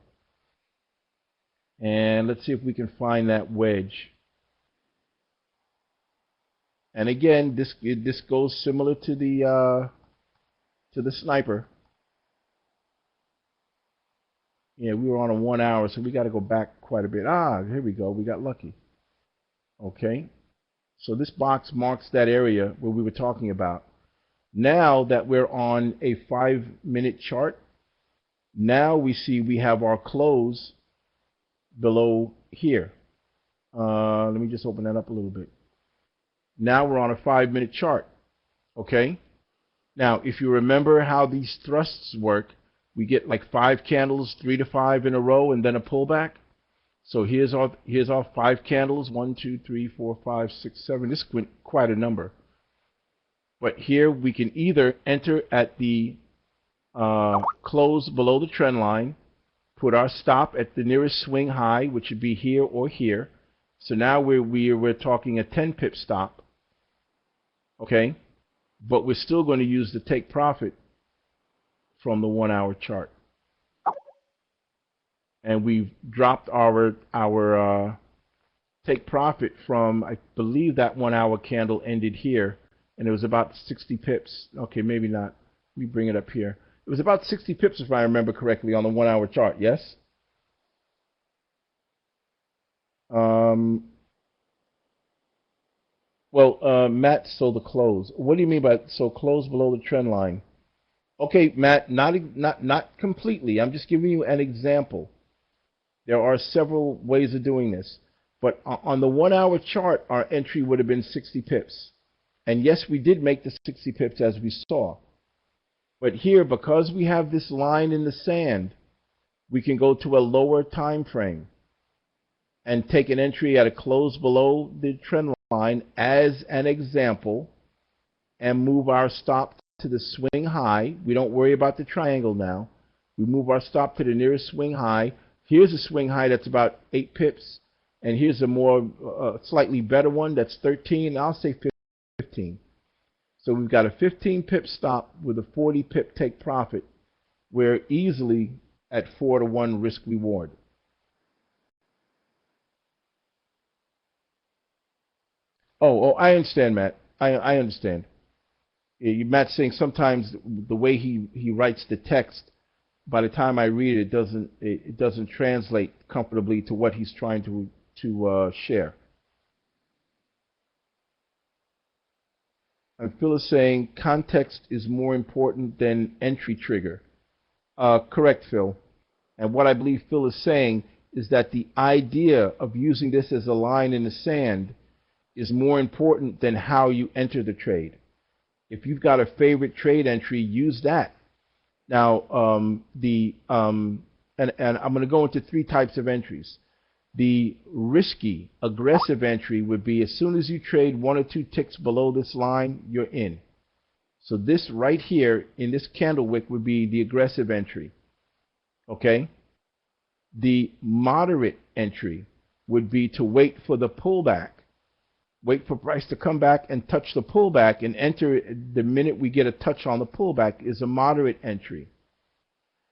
And let's see if we can find that wedge. And again, this goes similar to the sniper. Yeah, we were on a 1 hour, so we got to go back quite a bit. Here we go. We got lucky. Okay. So this box marks that area where we were talking about. Now that we're on a 5-minute chart, now we see we have our close below here. Let me just open that up a little bit. Now we're on a 5-minute chart. Okay. Now, if you remember how these thrusts work, we get like 5 candles, 3 to 5 in a row, and then a pullback. So here's our 5 candles. 1, 2, 3, 4, 5, 6, 7. This went quite a number. But here we can either enter at the close below the trend line, put our stop at the nearest swing high, which would be here or here. So now we're talking a 10 pip stop. Okay, but we're still going to use the take profit from the 1 hour chart. And we've dropped our take profit from, I believe that 1 hour candle ended here, and it was about 60 pips. Okay, maybe not. Let me bring it up here. It was about 60 pips, if I remember correctly, on the 1 hour chart, yes? Matt, so the close. What do you mean by so close below the trend line? Okay, Matt, not completely. I'm just giving you an example. There are several ways of doing this. But on the 1 hour chart, our entry would have been 60 pips. And yes, we did make the 60 pips as we saw. But here, because we have this line in the sand, we can go to a lower time frame and take an entry at a close below the trend line as an example and move our stop to the swing high. We don't worry about the triangle now. We move our stop to the nearest swing high. Here's a swing high that's about 8 pips, and here's a more slightly better one that's 13. I'll say 15. So we've got a 15 pip stop with a 40 pip take profit. We're easily at 4-to-1 risk reward. Oh, I understand, Matt. I understand. Matt's saying sometimes the way he writes the text, by the time I read it, it doesn't translate comfortably to what he's trying to share. And Phil is saying context is more important than entry trigger. Correct, Phil. And what I believe Phil is saying is that the idea of using this as a line in the sand is more important than how you enter the trade. If you've got a favorite trade entry, use that. Now, and I'm going to go into 3 types of entries. The risky, aggressive entry would be as soon as you trade 1 or 2 ticks below this line, you're in. So this right here in this candle wick would be the aggressive entry. Okay? The moderate entry would be to wait for the pullback wait for price to come back and touch the pullback and enter the minute we get a touch on the pullback is a moderate entry.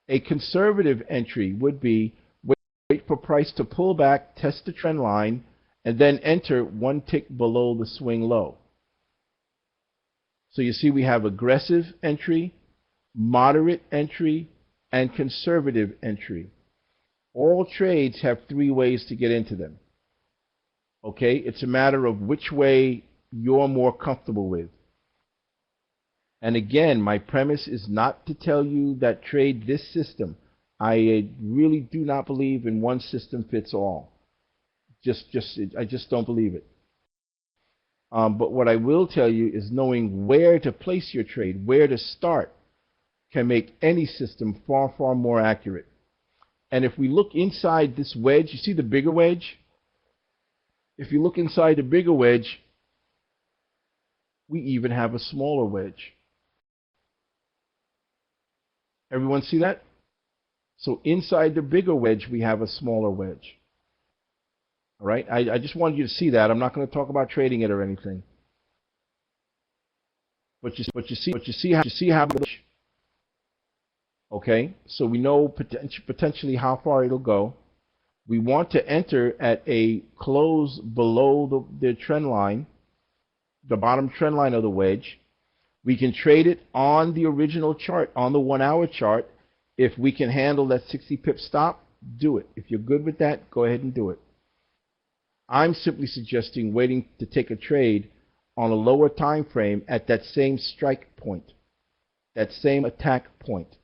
A conservative entry would be wait for price to pull back, test the trend line, and then enter one tick below the swing low. So you see we have aggressive entry, moderate entry, and conservative entry. All trades have three ways to get into them. Okay, it's a matter of which way you're more comfortable with. And again, my premise is not to tell you that trade this system. I really do not believe in one system fits all. I just don't believe it. But what I will tell you is knowing where to place your trade, where to start, can make any system far, far more accurate. And if we look inside this wedge, you see the bigger wedge? If you look inside the bigger wedge, we even have a smaller wedge. Everyone see that? So inside the bigger wedge, we have a smaller wedge. All right? I just wanted you to see that. I'm not going to talk about trading it or anything. But you see how. Okay? So we know potentially how far it'll go. We want to enter at a close below the trend line, the bottom trend line of the wedge. We can trade it on the original chart, on the 1 hour chart. If we can handle that 60 pip stop, do it. If you're good with that, go ahead and do it. I'm simply suggesting waiting to take a trade on a lower time frame at that same strike point, that same attack point.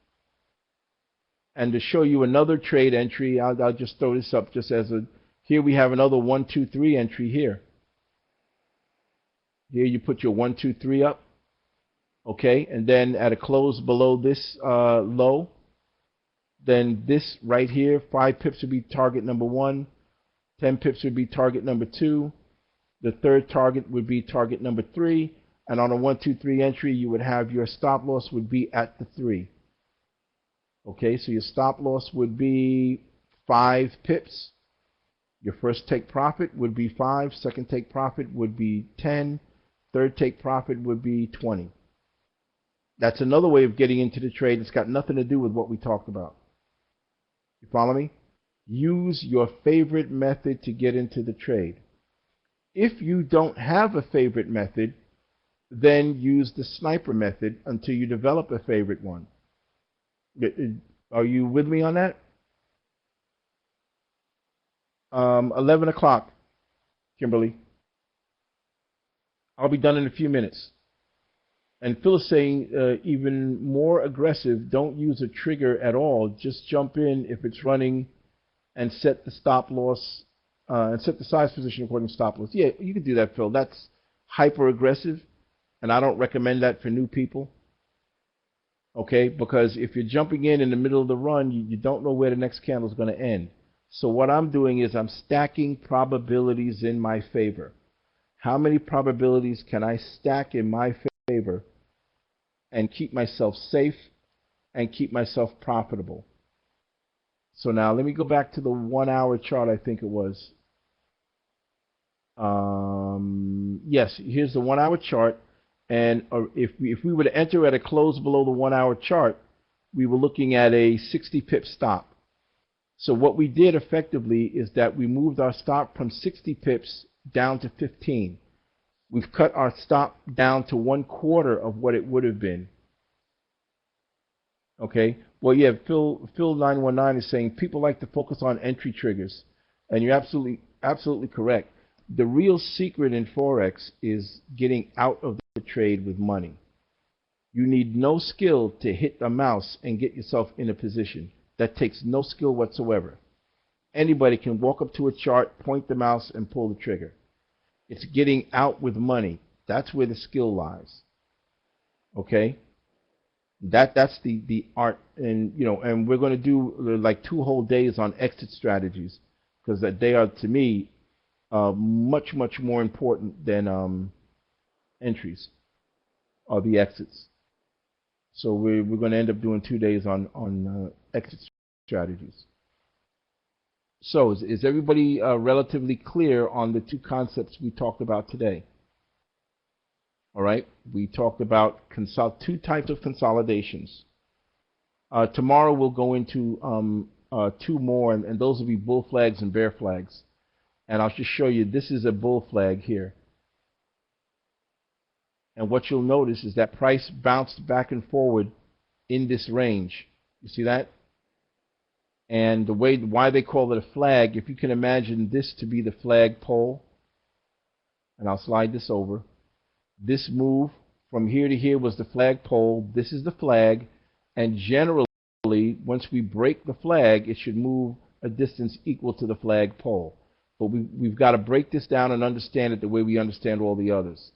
And to show you another trade entry, I'll just throw this up just as a, here we have another 1, 2, 3 entry here. Here you put your 1, 2, 3 up. Okay, and then at a close below this low, then this right here, 5 pips would be target number 1, 10 pips would be target number 2, the third target would be target number 3, and on a 1, 2, 3 entry, you would have your stop loss would be at the 3. Okay, so your stop loss would be 5 pips. Your first take profit would be 5, second take profit would be 10, third take profit would be 20. That's another way of getting into the trade. It's got nothing to do with what we talked about. You follow me? Use your favorite method to get into the trade. If you don't have a favorite method, then use the sniper method until you develop a favorite one. Are you with me on that? 11 o'clock, Kimberly. I'll be done in a few minutes. And Phil is saying even more aggressive, don't use a trigger at all. Just jump in if it's running and set the stop loss and set the size position according to stop loss. Yeah, you can do that, Phil. That's hyper aggressive, and I don't recommend that for new people. Okay, because if you're jumping in the middle of the run, you don't know where the next candle is going to end. So what I'm doing is I'm stacking probabilities in my favor. How many probabilities can I stack in my favor and keep myself safe and keep myself profitable? So now let me go back to the 1 hour chart, I think it was. Yes, here's the 1 hour chart. And if we were to enter at a close below the 1 hour chart, we were looking at a 60 pip stop. So what we did effectively is that we moved our stop from 60 pips down to 15. We've cut our stop down to 1/4 of what it would have been. Okay. Well, yeah, Phil 919 is saying people like to focus on entry triggers, and you're absolutely correct. The real secret in Forex is getting out of the trade with money. You need no skill to hit the mouse and get yourself in a position. That takes no skill whatsoever. Anybody can walk up to a chart, point the mouse, and pull the trigger. It's getting out with money. That's where the skill lies. Okay? That's the art, and and we're going to do like 2 whole days on exit strategies, because they are, to me, much more important than entries or the exits. So we're going to end up doing 2 days on exit strategies. So is everybody relatively clear on the two concepts we talked about today? All right, we talked about two types of consolidations. Tomorrow we'll go into two more, and those will be bull flags and bear flags. And I'll just show you, this is a bull flag here. And what you'll notice is that price bounced back and forward in this range. You see that? And why they call it a flag, if you can imagine this to be the flag pole, and I'll slide this over. This move from here to here was the flag pole. This is the flag. And generally, once we break the flag, it should move a distance equal to the flag pole. But we've got to break this down and understand it the way we understand all the others.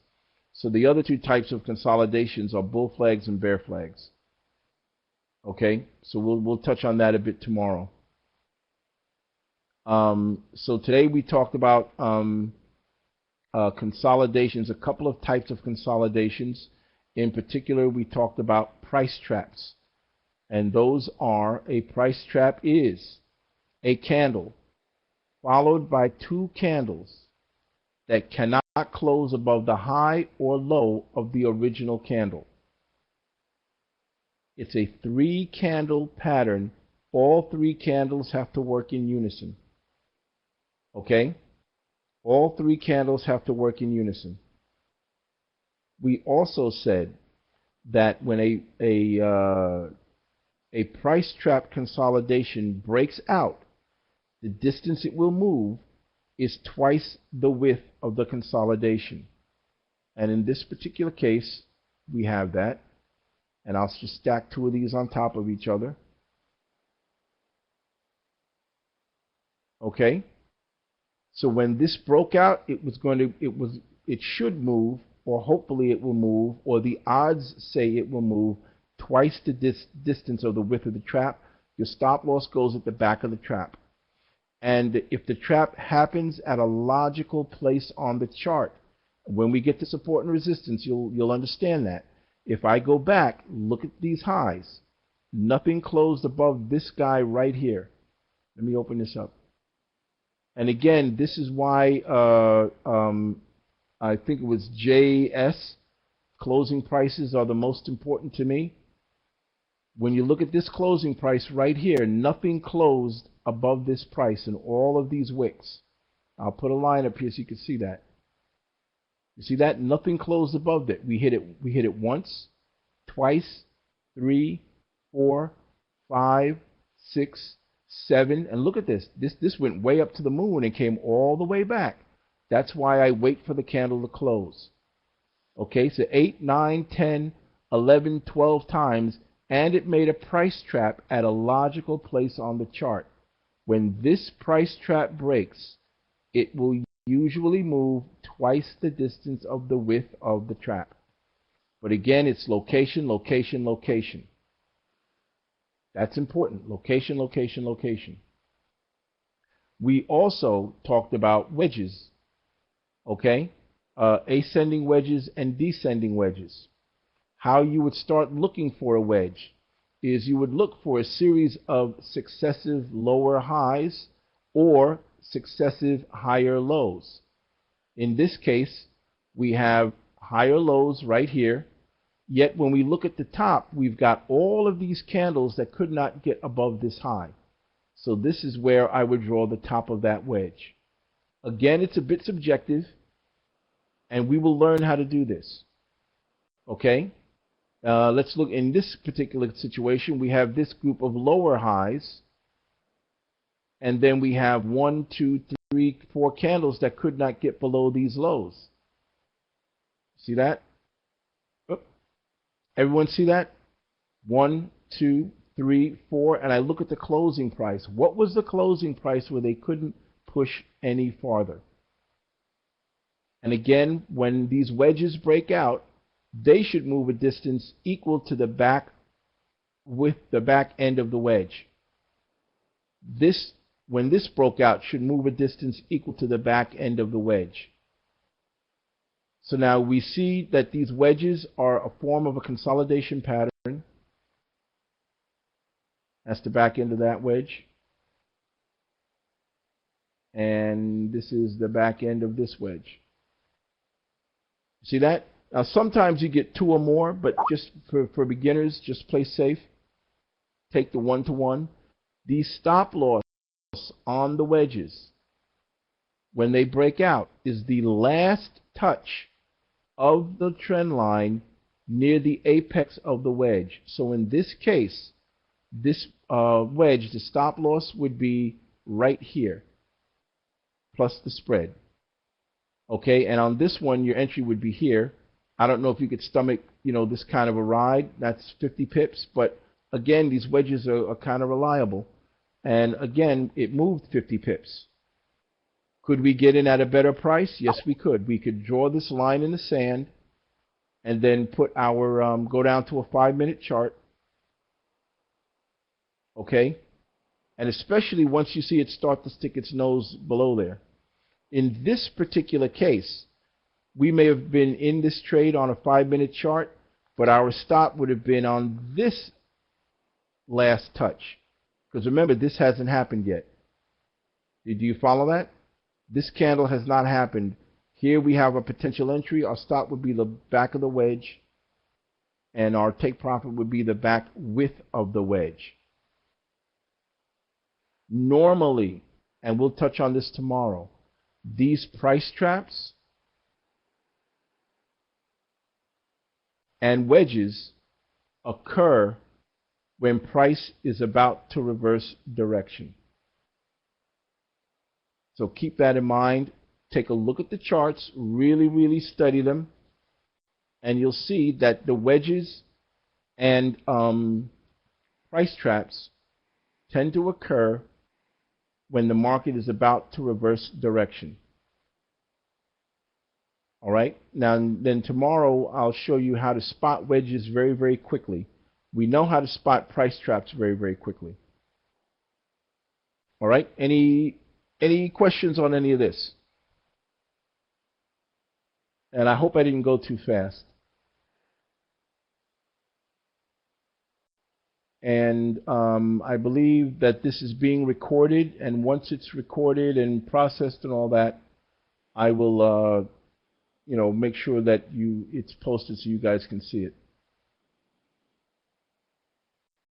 So the other two types of consolidations are bull flags and bear flags. Okay, so we'll touch on that a bit tomorrow. So today we talked about consolidations, a couple of types of consolidations. In particular, we talked about price traps. And those are, a price trap is a candle followed by two candles that cannot close above the high or low of the original candle. It's a three-candle pattern. All three candles have to work in unison. Okay? All three candles have to work in unison. We also said that when a price trap consolidation breaks out, the distance it will move is twice the width of the consolidation. And in this particular case, we have that. And I'll just stack two of these on top of each other. Okay? So when this broke out, it should move, or hopefully it will move, or the odds say it will move twice the distance of the width of the trap. Your stop loss goes at the back of the trap. And if the trap happens at a logical place on the chart, when we get to support and resistance, you'll understand that. If I go back, look at these highs. Nothing closed above this guy right here. Let me open this up. And again, this is why I think it was JS, closing prices are the most important to me. When you look at this closing price right here, nothing closed above this price in all of these wicks. I'll put a line up here so you can see that. You see that? Nothing closed above it. We hit it once, twice, 3, 4, 5, 6, 7. And look at this. This went way up to the moon and came all the way back. That's why I wait for the candle to close. Okay, so 8, 9, 10, 11, 12 times, and it made a price trap at a logical place on the chart. When this price trap breaks, it will usually move twice the distance of the width of the trap. But again, it's location, location, location. That's important. Location, location, location. We also talked about wedges. Okay? Ascending wedges and descending wedges. How you would start looking for a wedge is you would look for a series of successive lower highs or successive higher lows. In this case, we have higher lows right here, yet when we look at the top, we've got all of these candles that could not get above this high. So this is where I would draw the top of that wedge. Again, it's a bit subjective, and we will learn how to do this. Okay? Let's look in this particular situation. We have this group of lower highs, and then we have 1, 2, 3, 4 candles that could not get below these lows. See that? Oh. Everyone see that? 1, 2, 3, 4, and I look at the closing price. What was the closing price where they couldn't push any farther? And again, when these wedges break out, they should move a distance equal to the back with the back end of the wedge. When this broke out, should move a distance equal to the back end of the wedge. So now we see that these wedges are a form of a consolidation pattern. That's the back end of that wedge. And this is the back end of this wedge. See that? Now sometimes you get 2 or more, but just for beginners, just play safe. Take the 1-to-1. The stop loss on the wedges, when they break out, is the last touch of the trend line near the apex of the wedge. So in this case, this wedge, the stop loss would be right here, plus the spread. Okay, and on this one, your entry would be here. I don't know if you could stomach, this kind of a ride. That's 50 pips, but again, these wedges are kind of reliable. And again, it moved 50 pips. Could we get in at a better price? Yes, we could. We could draw this line in the sand and then put our, go down to a 5-minute chart. Okay? And especially once you see it start to stick its nose below there. In this particular case, we may have been in this trade on a 5-minute chart, but our stop would have been on this last touch. Because remember, this hasn't happened yet. Do you follow that? This candle has not happened. Here we have a potential entry. Our stop would be the back of the wedge, and our take profit would be the back width of the wedge. Normally, and we'll touch on this tomorrow, these price traps and wedges occur when price is about to reverse direction. So keep that in mind. Take a look at the charts, really study them, and you'll see that the wedges and price traps tend to occur when the market is about to reverse direction. All right? Now, then tomorrow I'll show you how to spot wedges very quickly. We know how to spot price traps very quickly. All right? Any questions on any of this? And I hope I didn't go too fast. And I believe that this is being recorded, and once it's recorded and processed and all that, I will make sure that it's posted so you guys can see it.